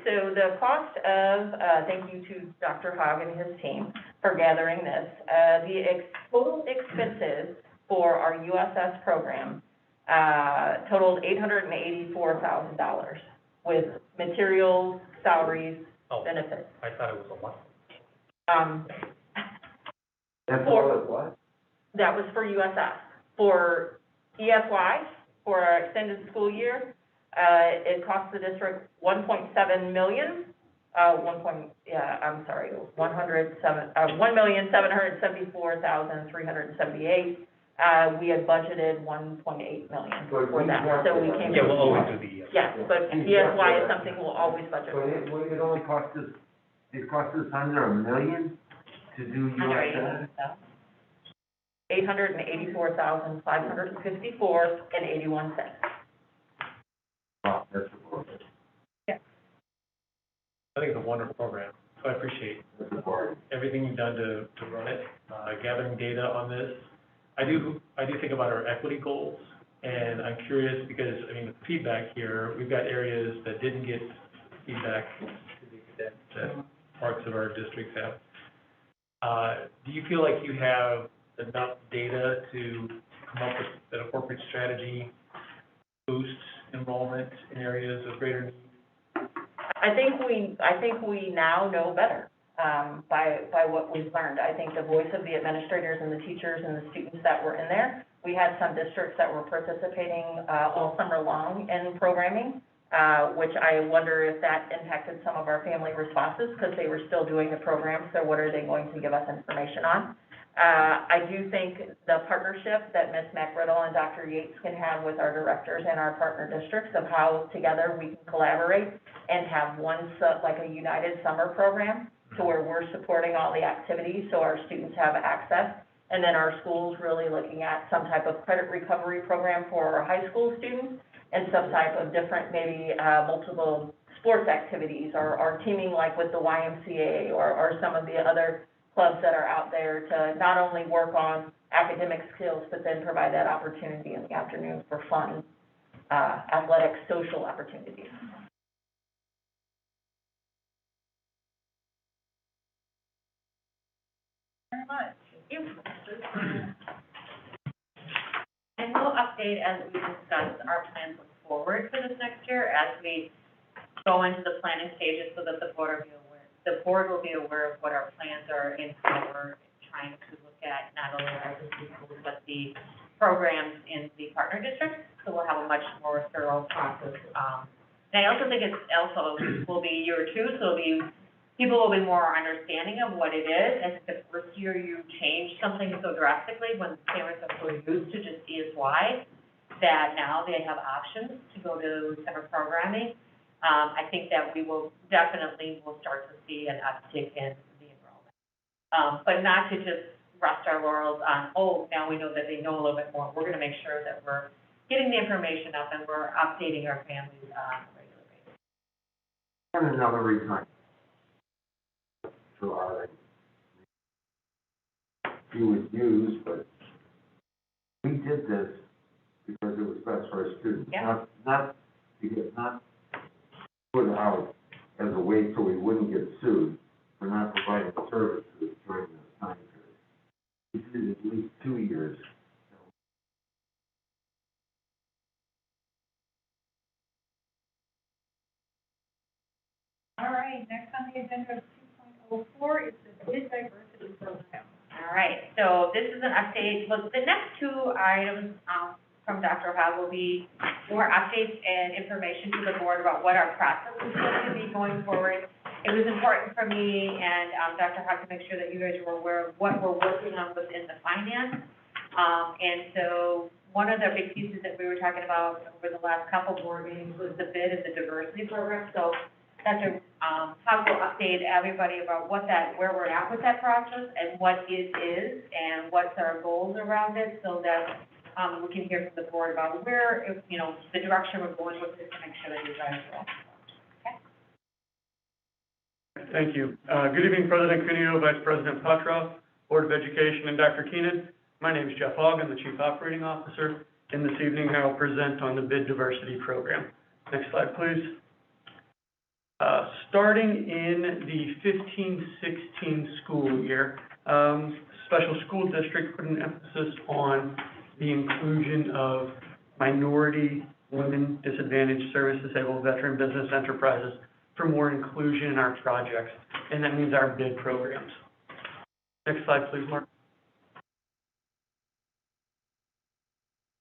So the cost of, thank you to Dr. Hogg and his team for gathering this. The total expenses for our USS program totaled $884,000 with materials, salaries, benefits. I thought it was a lot. That's all it was? That was for USS. For ESY, for our extended school year, it cost the district $1.7 million, $1,774,378. We had budgeted $1.8 million for that, so we came. Yeah, we'll always do the ESY. Yes, but ESY is something we'll always budget. So it only cost us, under $1 million to do USS? $884,554.81. Wow, that's a bullshit. I think it's a wonderful program, so I appreciate everything you've done to run it, gathering data on this. I do think about our equity goals, and I'm curious because, the feedback here, we've got areas that didn't get feedback to the extent that parts of our districts have. Do you feel like you have enough data to come up with an appropriate strategy boost enrollment in areas of greater need? I think we now know better, by what we've learned. I think the voice of the administrators and the teachers and the students that were in there, we had some districts that were participating, all summer long in programming, which I wonder if that impacted some of our family responses, because they were still doing the program, so what are they going to give us information on? I do think the partnership that Ms. McRiddle and Dr. Yates can have with our directors and our partner districts of how together we can collaborate and have one, like a united summer program to where we're supporting all the activities so our students have access. And then our schools really looking at some type of credit recovery program for our high school students and some type of different, maybe multiple sports activities or teaming like with the YMCA or some of the other clubs that are out there to not only work on academic skills, but then provide that opportunity in the afternoon for fun, athletic, social opportunities. Very much. And we'll update as we discuss our plans going forward for this next year as we go into the planning stages so that the board will be aware of what our plans are and how we're trying to look at not only our existing schools, but the programs in the partner districts. So we'll have a much more thorough process. And I also think will be year two, so people will be more understanding of what it is. I think the first year you change something so drastically when parents are so used to just ESY, that now they have options to go to summer programming. I think that we will start to see an uptick in the enrollment. But not to just rest our laurels on, now we know that they know a little bit more. We're gonna make sure that we're getting the information up and we're updating our families on a regular basis. And another reason to our, you would use, but we did this because it was best for our students. Yeah. Not put out as a way so we wouldn't get sued for not providing services during this time period. We did it at least 2 years. All right, next on the agenda is 2.04 is the bid diversity program. All right, so this is an update. Well, the next two items from Dr. Hogg will be more updates and information to the board about what our process is going to be going forward. It was important for me and Dr. Hogg to make sure that you guys were aware of what we're working on within the finance. And so one of the big pieces that we were talking about over the last couple board meetings was the bid of the diversity program. So Dr. Hogg will update everybody about where we're at with that process and what it is and what's our goals around it, so that we can hear from the board about where, the direction we're going with this to make sure that you guys are all. Okay. Thank you. Good evening, President Cuneo, Vice President Petroff, Board of Education, and Dr. Keenan. My name is Jeff Hogg. I'm the Chief Operating Officer. And this evening, I will present on the bid diversity program. Next slide, please. Starting in the 15-16 school year, Special School District put an emphasis on the inclusion of minority, women, disadvantaged, service disabled, veteran business enterprises for more inclusion in our projects, and that means our bid programs. Next slide, please, Mark.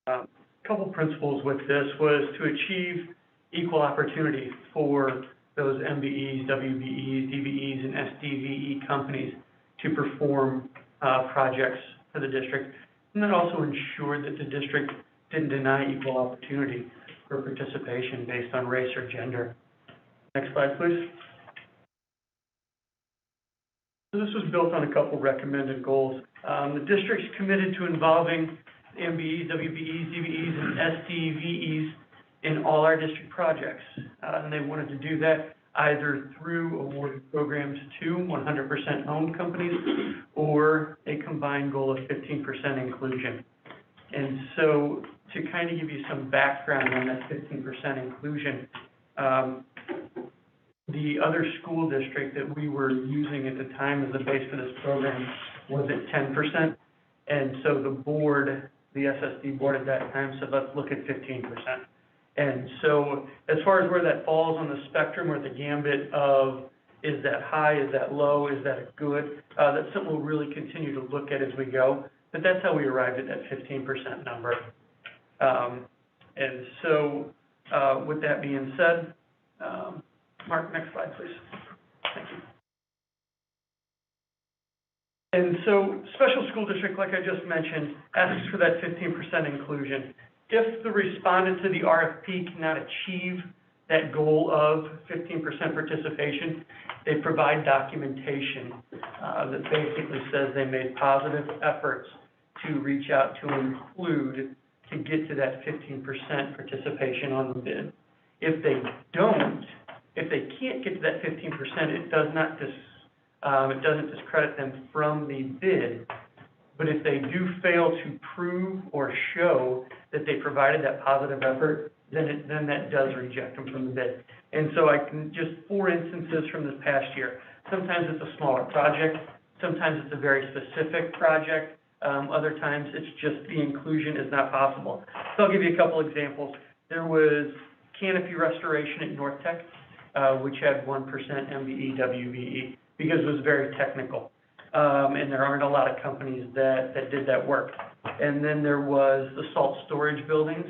A couple principles with this was to achieve equal opportunity for those MBEs, WBEs, DBEs, and SDVE companies to perform projects for the district, and then also ensure that the district didn't deny equal opportunity for participation based on race or gender. Next slide, please. So this was built on a couple recommended goals. The district's committed to involving MBEs, WBEs, DBEs, and SDVEs in all our district projects. And they wanted to do that either through awarded programs to 100% owned companies or a combined goal of 15% inclusion. And so to kind of give you some background on that 15% inclusion, the other school district that we were using at the time as the base for this program was at 10%. And so the board, the SSD board at that time said, let's look at 15%. And so as far as where that falls on the spectrum or the gambit of is that high, is that low, is that a good, that's something we'll really continue to look at as we go. But that's how we arrived at that 15% number. And so with that being said, Mark, next slide, please. Thank you. And so special school district, like I just mentioned, asks for that 15% inclusion. If the respondent to the RFP cannot achieve that goal of 15% participation, they provide documentation that basically says they made positive efforts to reach out to include to get to that 15% participation on the bid. If they don't, if they can't get to that 15%, it doesn't discredit them from the bid. But if they do fail to prove or show that they provided that positive effort, then that does reject them from the bid. And so I can just, 4 instances from this past year. Sometimes it's a smaller project, sometimes it's a very specific project, other times it's just the inclusion is not possible. So I'll give you a couple examples. There was canopy restoration at North Tech, which had 1% MBE, WBE, because it was very technical. And there aren't a lot of companies that did that work. And then there was the salt storage buildings,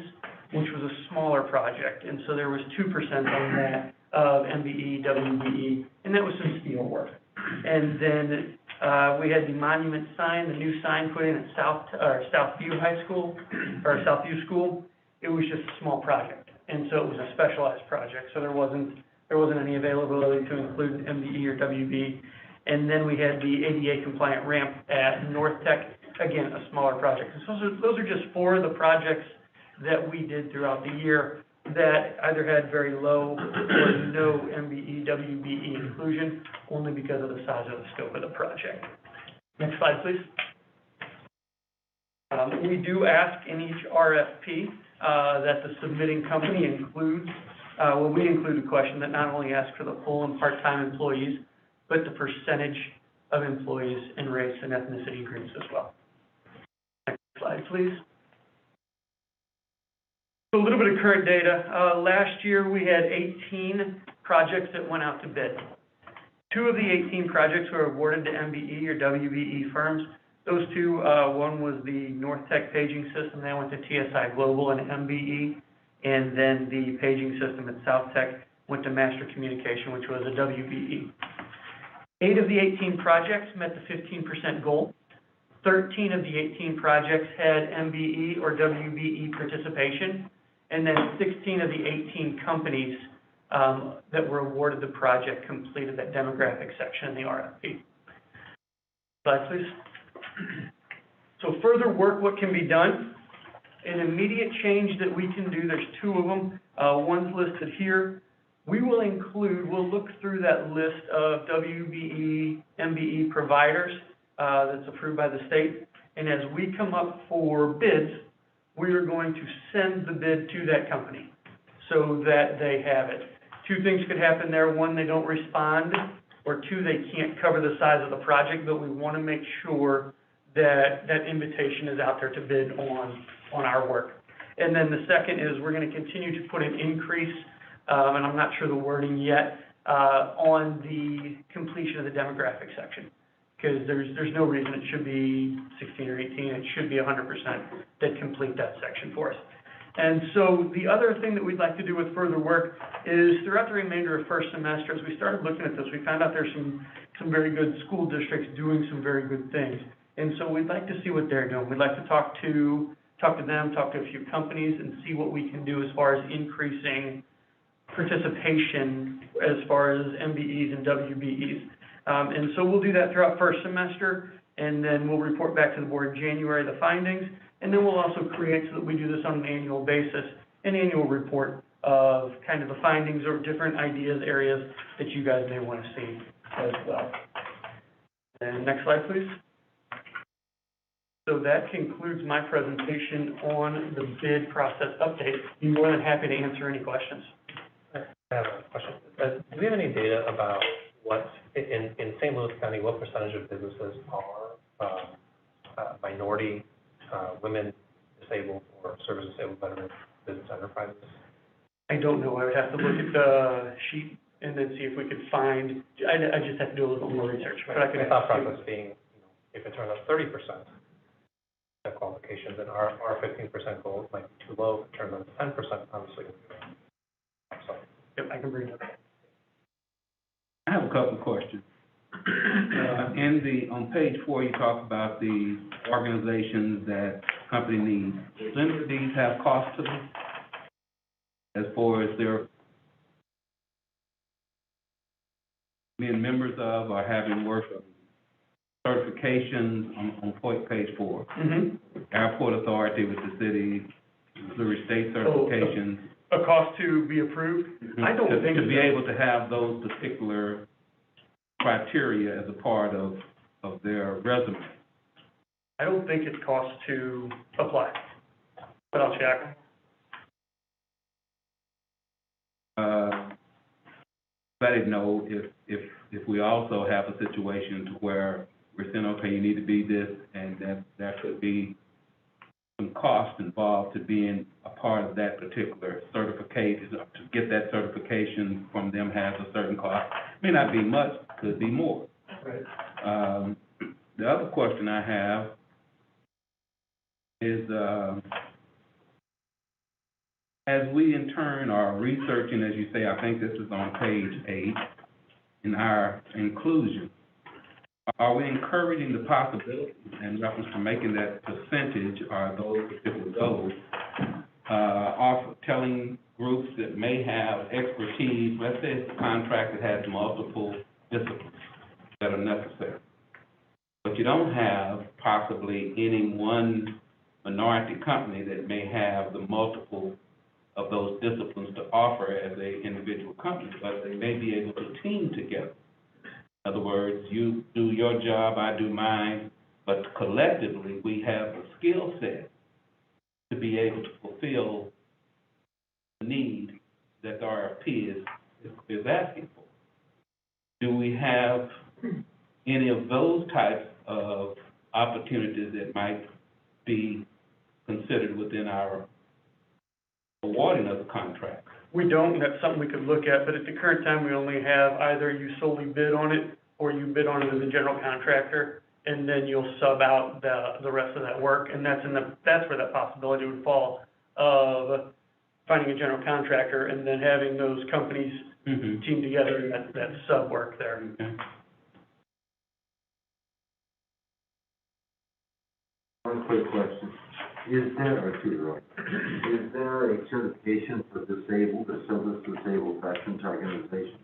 which was a smaller project. And so there was 2% on that of MBE, WBE, and that was some steel work. And then we had the monument sign, the new sign put in at Southview High School, or Southview School. It was just a small project. And so it was a specialized project. So there wasn't any availability to include MBE or WB. And then we had the ADA compliant ramp at North Tech, again, a smaller project. So those are just 4 of the projects that we did throughout the year that either had very low or no MBE, WBE inclusion, only because of the size of the scope of the project. Next slide, please. We do ask in each RFP that the submitting company includes, we include a question that not only asks for the full and part-time employees, but the percentage of employees in race and ethnicity groups as well. Next slide, please. So a little bit of current data. Last year, we had 18 projects that went out to bid. 2 of the 18 projects were awarded to MBE or WBE firms. Those 2, one was the North Tech paging system. That went to TSI Global and MBE. And then the paging system at South Tech went to Master Communication, which was a WBE. 8 of the 18 projects met the 15% goal. 13 of the 18 projects had MBE or WBE participation. And then 16 of the 18 companies that were awarded the project completed that demographic section in the RFP. Slide, please. So further work, what can be done? An immediate change that we can do, there's 2 of them. One's listed here. We will include, we'll look through that list of WBE, MBE providers that's approved by the state. And as we come up for bids, we are going to send the bid to that company so that they have it. 2 things could happen there. 1, they don't respond, or 2, they can't cover the size of the project, but we want to make sure that that invitation is out there to bid on our work. And then the second is we're going to continue to put an increase, and I'm not sure the wording yet, on the completion of the demographic section. Because there's no reason it should be 16 or 18, it should be 100% that complete that section for us. And so the other thing that we'd like to do with further work is throughout the remainder of first semester, as we started looking at this, we found out there's some very good school districts doing some very good things. And so we'd like to see what they're doing. We'd like to talk to them, talk to a few companies, and see what we can do as far as increasing participation as far as MBEs and WBEs. And so we'll do that throughout first semester, and then we'll report back to the board in January the findings, and then we'll also create, so that we do this on an annual basis, an annual report of kind of the findings or different ideas, areas that you guys may want to see as well. And next slide, please. So that concludes my presentation on the bid process update. Be more than happy to answer any questions. I have a question. Do we have any data about what, in St. Louis County, what percentage of businesses are minority, women, disabled, or service-disabled veteran business enterprises? don't know. I would have to look at the sheet and then see if we could find, I just have to do a little bit more research, but I could. My thought process being, if it turns out 30% qualifications, then our 15% goal might be too low. If it turns out 10%, obviously. So. Yep, I can bring it up. I have a couple of questions. On page 4, you talk about the organizations that company needs. Does any of these have cost to them? As far as their being members of or having worked on certifications on page 4. Mm-hmm. Airport Authority with the city, Missouri State certifications. A cost to be approved? Mm-hmm. I don't think. To be able to have those particular criteria as a part of their resume. I don't think it costs to apply, but I'll check. I didn't know if we also have a situation to where we're saying, okay, you need to be this, and that there could be some cost involved to being a part of that particular certification. To get that certification from them has a certain cost. May not be much, could be more. Right. The other question I have is, as we in turn are researching, as you say, I think this is on page 8, in our inclusion, are we encouraging the possibility, in reference to making that percentage or those particular goals, of telling groups that may have expertise, let's say it's a contract that has multiple disciplines that are necessary, but you don't have possibly any one minority company that may have the multiple of those disciplines to offer as a individual company, but they may be able to team together. In other words, you do your job, I do mine, but collectively we have the skill set to be able to fulfill the need that the RFP is asking for. Do we have any of those types of opportunities that might be considered within our awarding of the contract? We don't, and that's something we could look at, but at the current time, we only have either you solely bid on it, or you bid on it as a general contractor, and then you'll sub out the rest of that work, and that's where that possibility would fall, of finding a general contractor and then having those companies team together, and that sub work there. Okay. One quick question. Is there a certification for disabled or service disabled veterans organization?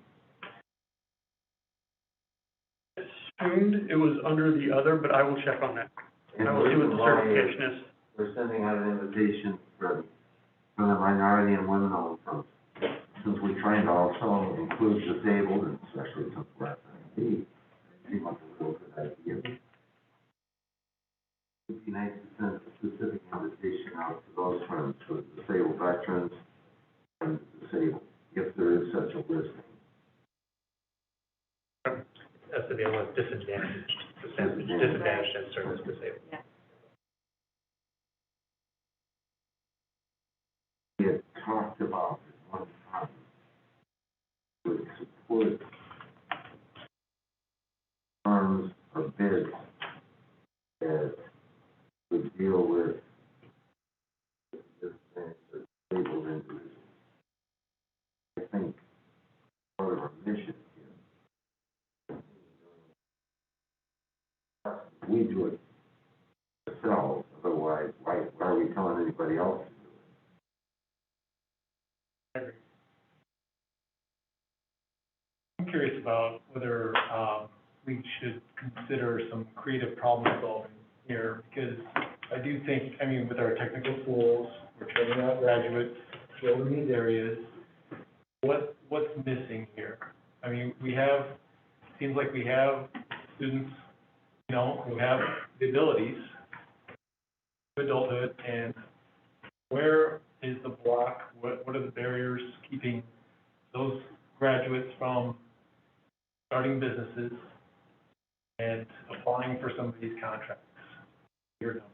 Assumed it was under the other, but I will check on that. I will see what the certification is. We're sending out an invitation for the minority and women-owned firms. Since we're trying to also include disabled, and especially since we're at the it seems like a real good idea. It'd be nice to send a specific invitation out to those firms for disabled veterans and disabled, if there is such a listing. That's the one with disadvantaged and service disabled. Yeah. We had talked about at one time would support firms or bids that would deal with disabled individuals. I think part of our mission here, we do it ourselves, otherwise why are we telling anybody else to do it? I'm curious about whether we should consider some creative problem solving here, because I do think, I mean, with our technical schools, we're training out graduates, still in these areas, what's missing here? I mean, seems like we have students, you know, who have the abilities to adulthood, and where is the block? What are the barriers keeping those graduates from starting businesses and applying for some of these contracts? Your numbers.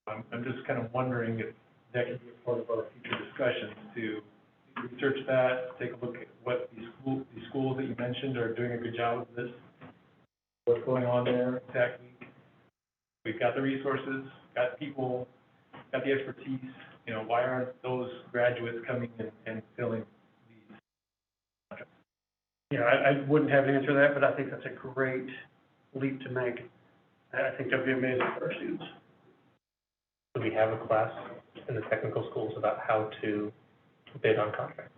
I'm just kind of wondering if that could be a part of our future discussions to research that, take a look at what these schools that you mentioned are doing a good job of this, what's going on there exactly. We've got the resources, got people, got the expertise, you know, why aren't those graduates coming in and filling these contracts? Yeah, I wouldn't have an answer to that, but I think that's a great leap to make. I think that'd be amazing for our students. Do we have a class in the technical schools about how to bid on contracts?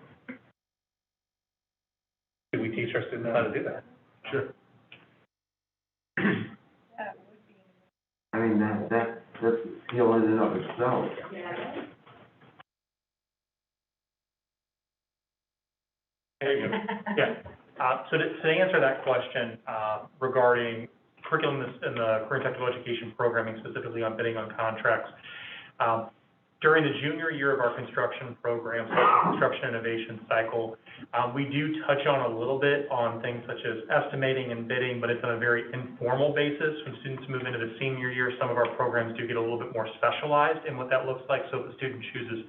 Do we teach our students how to do that? Sure. That would be. I mean, that's a skill in and of itself. There you go. Yeah. So to answer that question, regarding curriculum in the career and technical education programming, specifically on bidding on contracts, during the junior year of our construction program, so construction innovation cycle, we do touch on a little bit on things such as estimating and bidding, but it's on a very informal basis. When students move into the senior year, some of our programs do get a little bit more specialized in what that looks like. So if the student chooses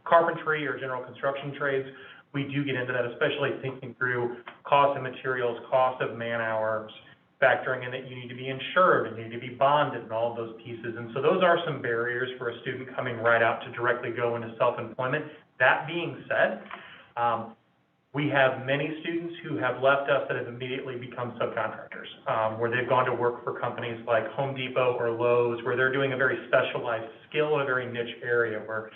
carpentry or general construction trades, we do get into that, especially thinking through cost of materials, cost of man hours, factoring in that you need to be insured and you need to be bonded and all of those pieces. And so those are some barriers for a student coming right out to directly go into self-employment. That being said, we have many students who have left us that have immediately become subcontractors, where they've gone to work for companies like Home Depot or Lowe's, where they're doing a very specialized skill in a very niche area, where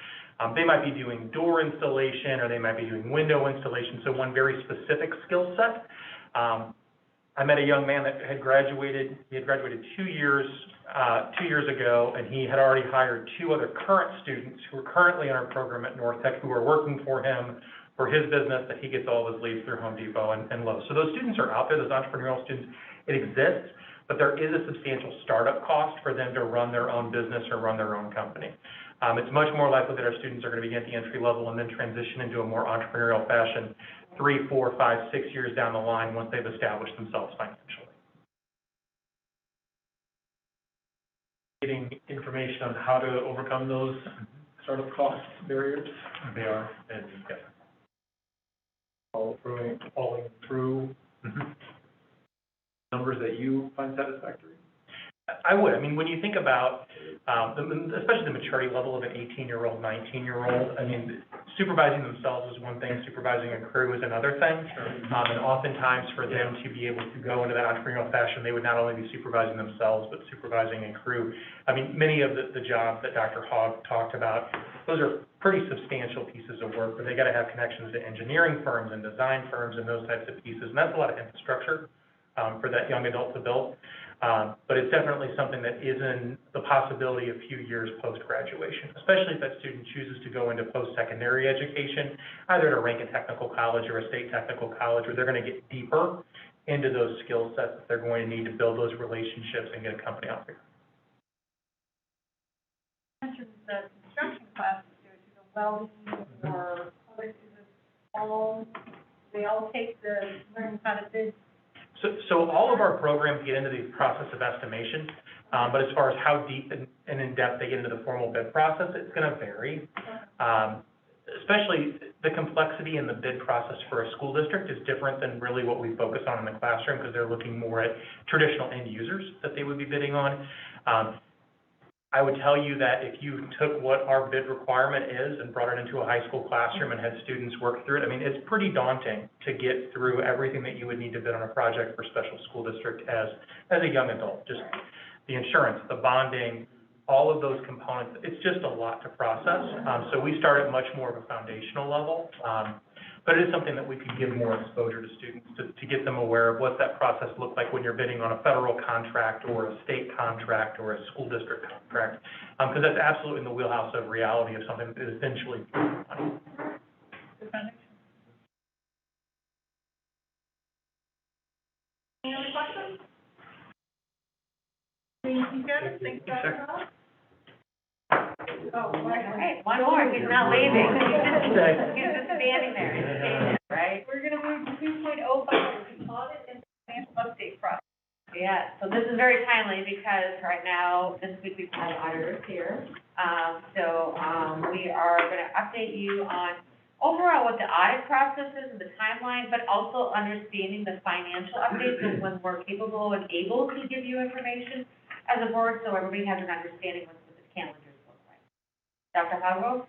they might be doing door installation or they might be doing window installation, so one very specific skill set. I met a young man that had graduated. He had graduated 2 years ago, and he had already hired 2 other current students who are currently in our program at North Tech, who are working for him for his business that he gets all of his leads through Home Depot and Lowe's. So those students are out there, those entrepreneurial students. It exists, but there is a substantial startup cost for them to run their own business or run their own company. It's much more likely that our students are going to begin at the entry level and then transition into a more entrepreneurial fashion 3, 4, 5, 6 years down the line once they've established themselves financially. Getting information on how to overcome those startup cost barriers, they are, and yeah. Following through numbers that you find satisfactory? I would. I mean, when you think about, especially the maturity level of an 18-year-old, 19-year-old, I mean, supervising themselves is one thing, supervising a crew is another thing. And oftentimes for them to be able to go into that entrepreneurial fashion, they would not only be supervising themselves, but supervising a crew. I mean, many of the jobs that Dr. Hogg talked about, those are pretty substantial pieces of work, but they got to have connections to engineering firms and design firms and those types of pieces. And that's a lot of infrastructure for that young adult to build. But it's definitely something that is in the possibility a few years post-graduation, especially if that student chooses to go into post-secondary education, either at a Rankin Technical College or a state technical college, where they're going to get deeper into those skill sets that they're going to need to build those relationships and get a company out there. You mentioned the construction classes, the welding or what is it all, they all take the learn how to bid. So all of our programs get into the process of estimation, but as far as how deep and in-depth they get into the formal bid process, it's going to vary. Especially the complexity in the bid process for a school district is different than really what we focus on in the classroom, because they're looking more at traditional end users that they would be bidding on. I would tell you that if you took what our bid requirement is and brought it into a high school classroom and had students work through it, I mean, it's pretty daunting to get through everything that you would need to bid on a project for special school district as a young adult. Just the insurance, the bonding, all of those components, it's just a lot to process. So we start at much more of a foundational level. But it is something that we could give more exposure to students to get them aware of what that process looks like when you're bidding on a federal contract or a state contract or a school district contract, because that's absolutely in the wheelhouse of reality of something that is eventually money. Any other questions? You good? Think about it? Oh, All right, one more, he's not leaving. He's just standing there, right? We're gonna move to 2.05, audit and financial update process. Yeah, so this is very timely because right now, this week we've had auditors here. We are gonna update you on overall what the audit process is and the timeline, but also understanding the financial updates and when we're capable and able to give you information as a board, so everybody has an understanding what the calendars look like. Dr. Hogwell?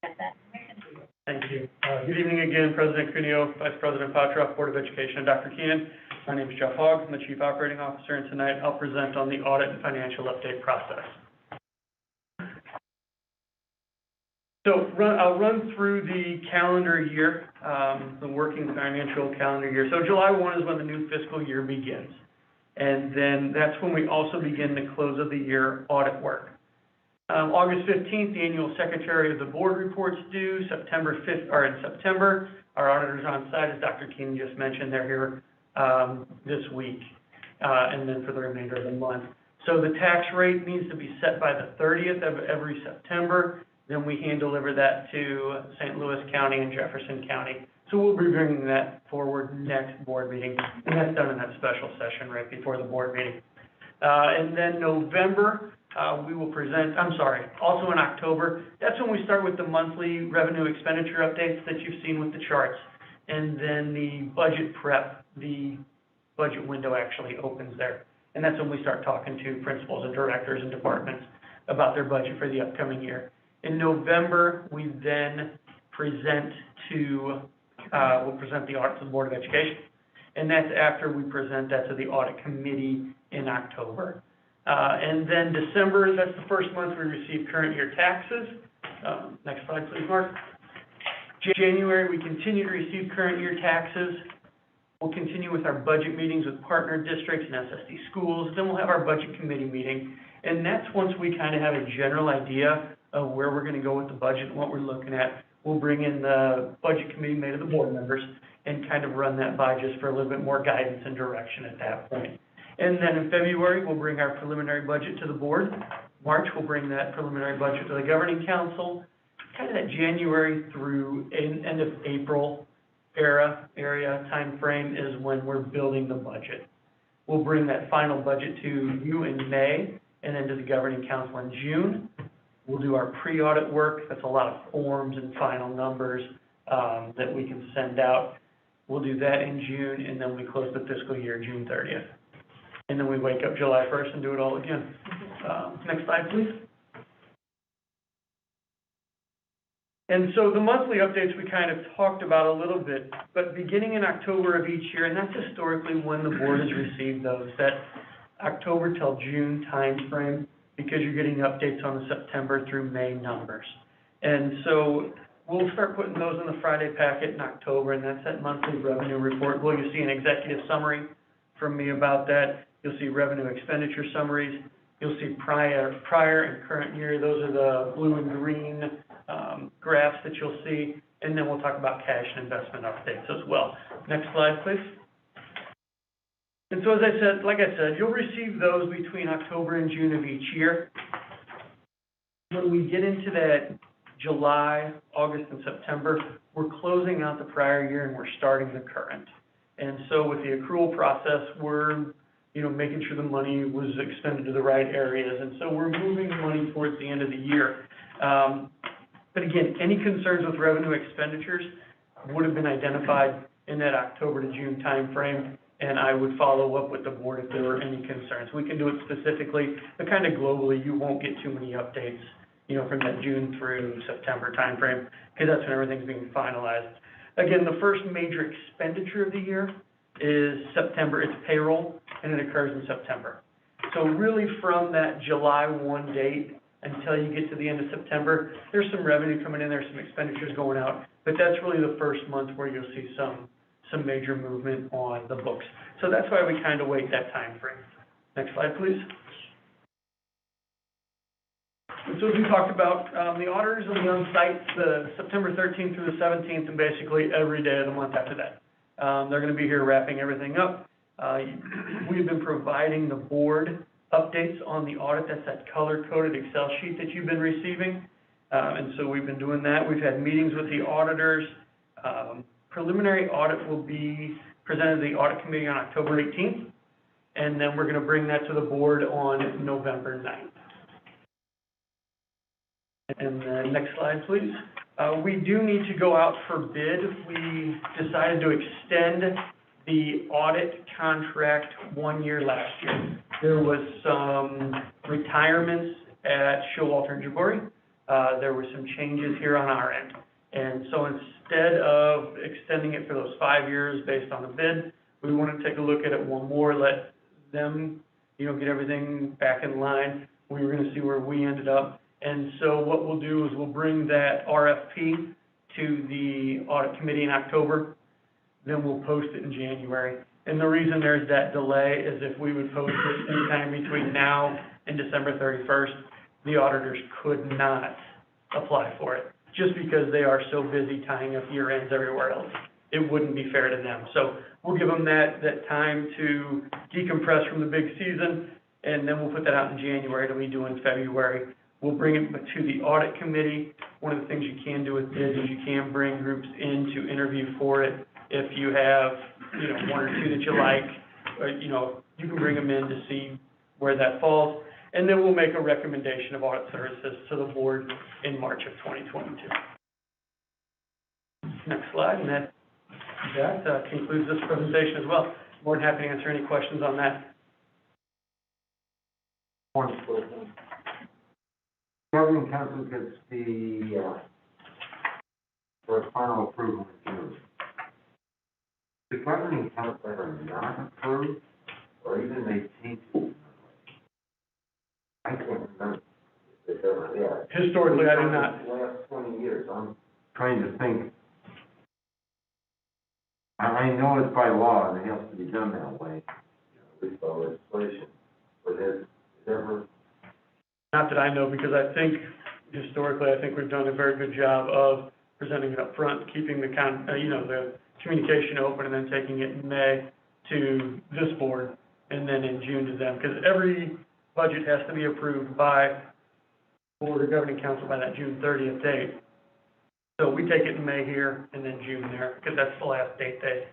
Get that information to you. Thank you. Good evening again, President Cuneo, Vice President Potroff, Board of Education, and Dr. Keenan. My name is Jeff Hogg. I'm the Chief Operating Officer, and tonight I'll present on the audit and financial update process. So I'll run through the calendar year, the working financial calendar year. So July 1 is when the new fiscal year begins. And then that's when we also begin the close of the year audit work. August 15th, the annual Secretary of the Board reports due. September 5th, or in September, our auditors on site, as Dr. Keenan just mentioned, they're here this week, and then for the remainder of the month. So the tax rate needs to be set by the 30th of every September. Then we hand deliver that to St. Louis County and Jefferson County. So we'll be bringing that forward next board meeting, and that's done in that special session right before the board meeting. And then November, we will present, also in October, that's when we start with the monthly revenue expenditure updates that you've seen with the charts. And then the budget prep, the budget window actually opens there. And that's when we start talking to principals and directors and departments about their budget for the upcoming year. In November, we then present we'll present the audit to the Board of Education. And that's after we present that to the audit committee in October. And then December, that's the first month we receive current year taxes. Next slide, please, Mark. January, we continue to receive current year taxes. We'll continue with our budget meetings with partner districts and SSD schools. Then we'll have our budget committee meeting. And that's once we kind of have a general idea of where we're going to go with the budget and what we're looking at. We'll bring in the budget committee made of the board members and kind of run that by just for a little bit more guidance and direction at that point. And then in February, we'll bring our preliminary budget to the board. March, we'll bring that preliminary budget to the governing council. Kind of that January through end of April area time frame is when we're building the budget. We'll bring that final budget to you in May and then to the governing council in June. We'll do our pre-audit work. That's a lot of forms and final numbers that we can send out. We'll do that in June, and then we close the fiscal year June 30th. And then we wake up July 1st and do it all again. Next slide, please. And so the monthly updates we kind of talked about a little bit, but beginning in October of each year, and that's historically when the board has received those, that October till June time frame, because you're getting updates on the September through May numbers. And so we'll start putting those in the Friday packet in October, and that's that monthly revenue report. Well, you'll see an executive summary from me about that. You'll see revenue expenditure summaries. You'll see prior and current year. Those are the blue and green graphs that you'll see. And then we'll talk about cash and investment updates as well. Next slide, please. And so as I said, like I said, you'll receive those between October and June of each year. When we get into that July, August, and September, we're closing out the prior year and we're starting the current. And so with the accrual process, we're making sure the money was expended to the right areas. And so we're moving money towards the end of the year. But again, any concerns with revenue expenditures would have been identified in that October to June timeframe, and I would follow up with the board if there were any concerns. We can do it specifically, but kind of globally, you won't get too many updates, from that June through September timeframe, because that's when everything's being finalized. Again, the first major expenditure of the year is September. It's payroll, and it occurs in September. So really from that July 1 date until you get to the end of September, there's some revenue coming in, there's some expenditures going out, but that's really the first month where you'll see some major movement on the books. So that's why we kind of wait that time frame. Next slide, please. And so as we talked about, the auditors will be on site the September 13th through the 17th, and basically every day of the month after that. They're going to be here wrapping everything up. We've been providing the board updates on the audit. That's that color-coded Excel sheet that you've been receiving. And so we've been doing that. We've had meetings with the auditors. Preliminary audit will be presented to the audit committee on October 18th, and then we're going to bring that to the board on November 9th. And then next slide, please. We do need to go out for bid. We decided to extend the audit contract 1 year last year. There was some retirements at Showalter and Jabouri. There were some changes here on our end. And so instead of extending it for those 5 years based on the bid, we want to take a look at it one more, let them, get everything back in line. We were going to see where we ended up. And so what we'll do is we'll bring that RFP to the audit committee in October, then we'll post it in January. And the reason there's that delay is if we would post it anytime between now and December 31st, the auditors could not apply for it, just because they are so busy tying up year ends everywhere else. It wouldn't be fair to them. So we'll give them that time to decompress from the big season, and then we'll put that out in January. It'll be due in February. We'll bring it to the audit committee. One of the things you can do with bids is you can bring groups in to interview for it. If you have, one or two that you like, or, you can bring them in to see where that falls. And then we'll make a recommendation of audit services to the board in March of 2022. Next slide, and that concludes this presentation as well. More than happy to answer any questions on that. Governing council gets the, for final approval in June. The governing council ever not approved, or even made changes? I can't remember if it ever, yeah. Historically, I did not. The last 20 years, I'm trying to think. I know it's by law, and it has to be done that way, at least by legislation, but has it ever? Not that I know, because I think historically, we've done a very good job of presenting it up front, keeping the the communication open, and then taking it in May to this board, and then in June to them, because every budget has to be approved by board or governing council by that June 30th date. So we take it in May here, and then June there, because that's the last date that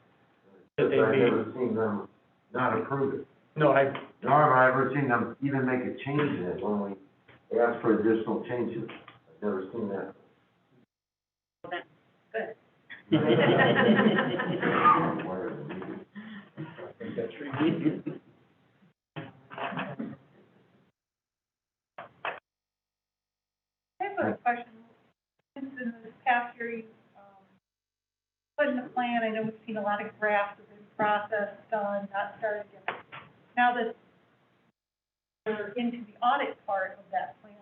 they meet. I've never seen them not approve it. No, Nor have I ever seen them even make a change in it when we ask for additional changes. I've never seen that. Well, that's good. I have a question. Since in this past year, you put in the plan, I know we've seen a lot of drafts of this process done, not started yet. Now that we're into the audit part of that plan,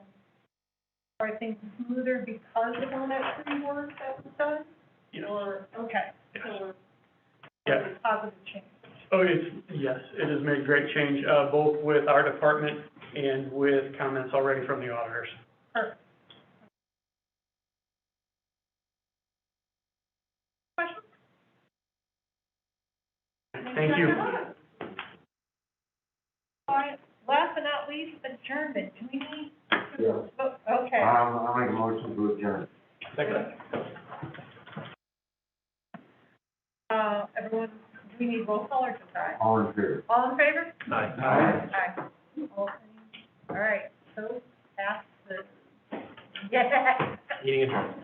are things smoother because of all that pre-work that was done? Yes. Or, okay, so Yeah. it's positive change. Oh, yes, it has made great change, both with our department and with comments already from the auditors. Perfect. Questions? Thank you. All right, last but not least, adjournment. Do we need? Yeah. Oh, okay. I'll make a motion to adjourn. Second. Everyone, do we need roll call or just aye? All in favor? All in favor? Aye. Aye. All right, so pass the, yeah. Meeting adjourned.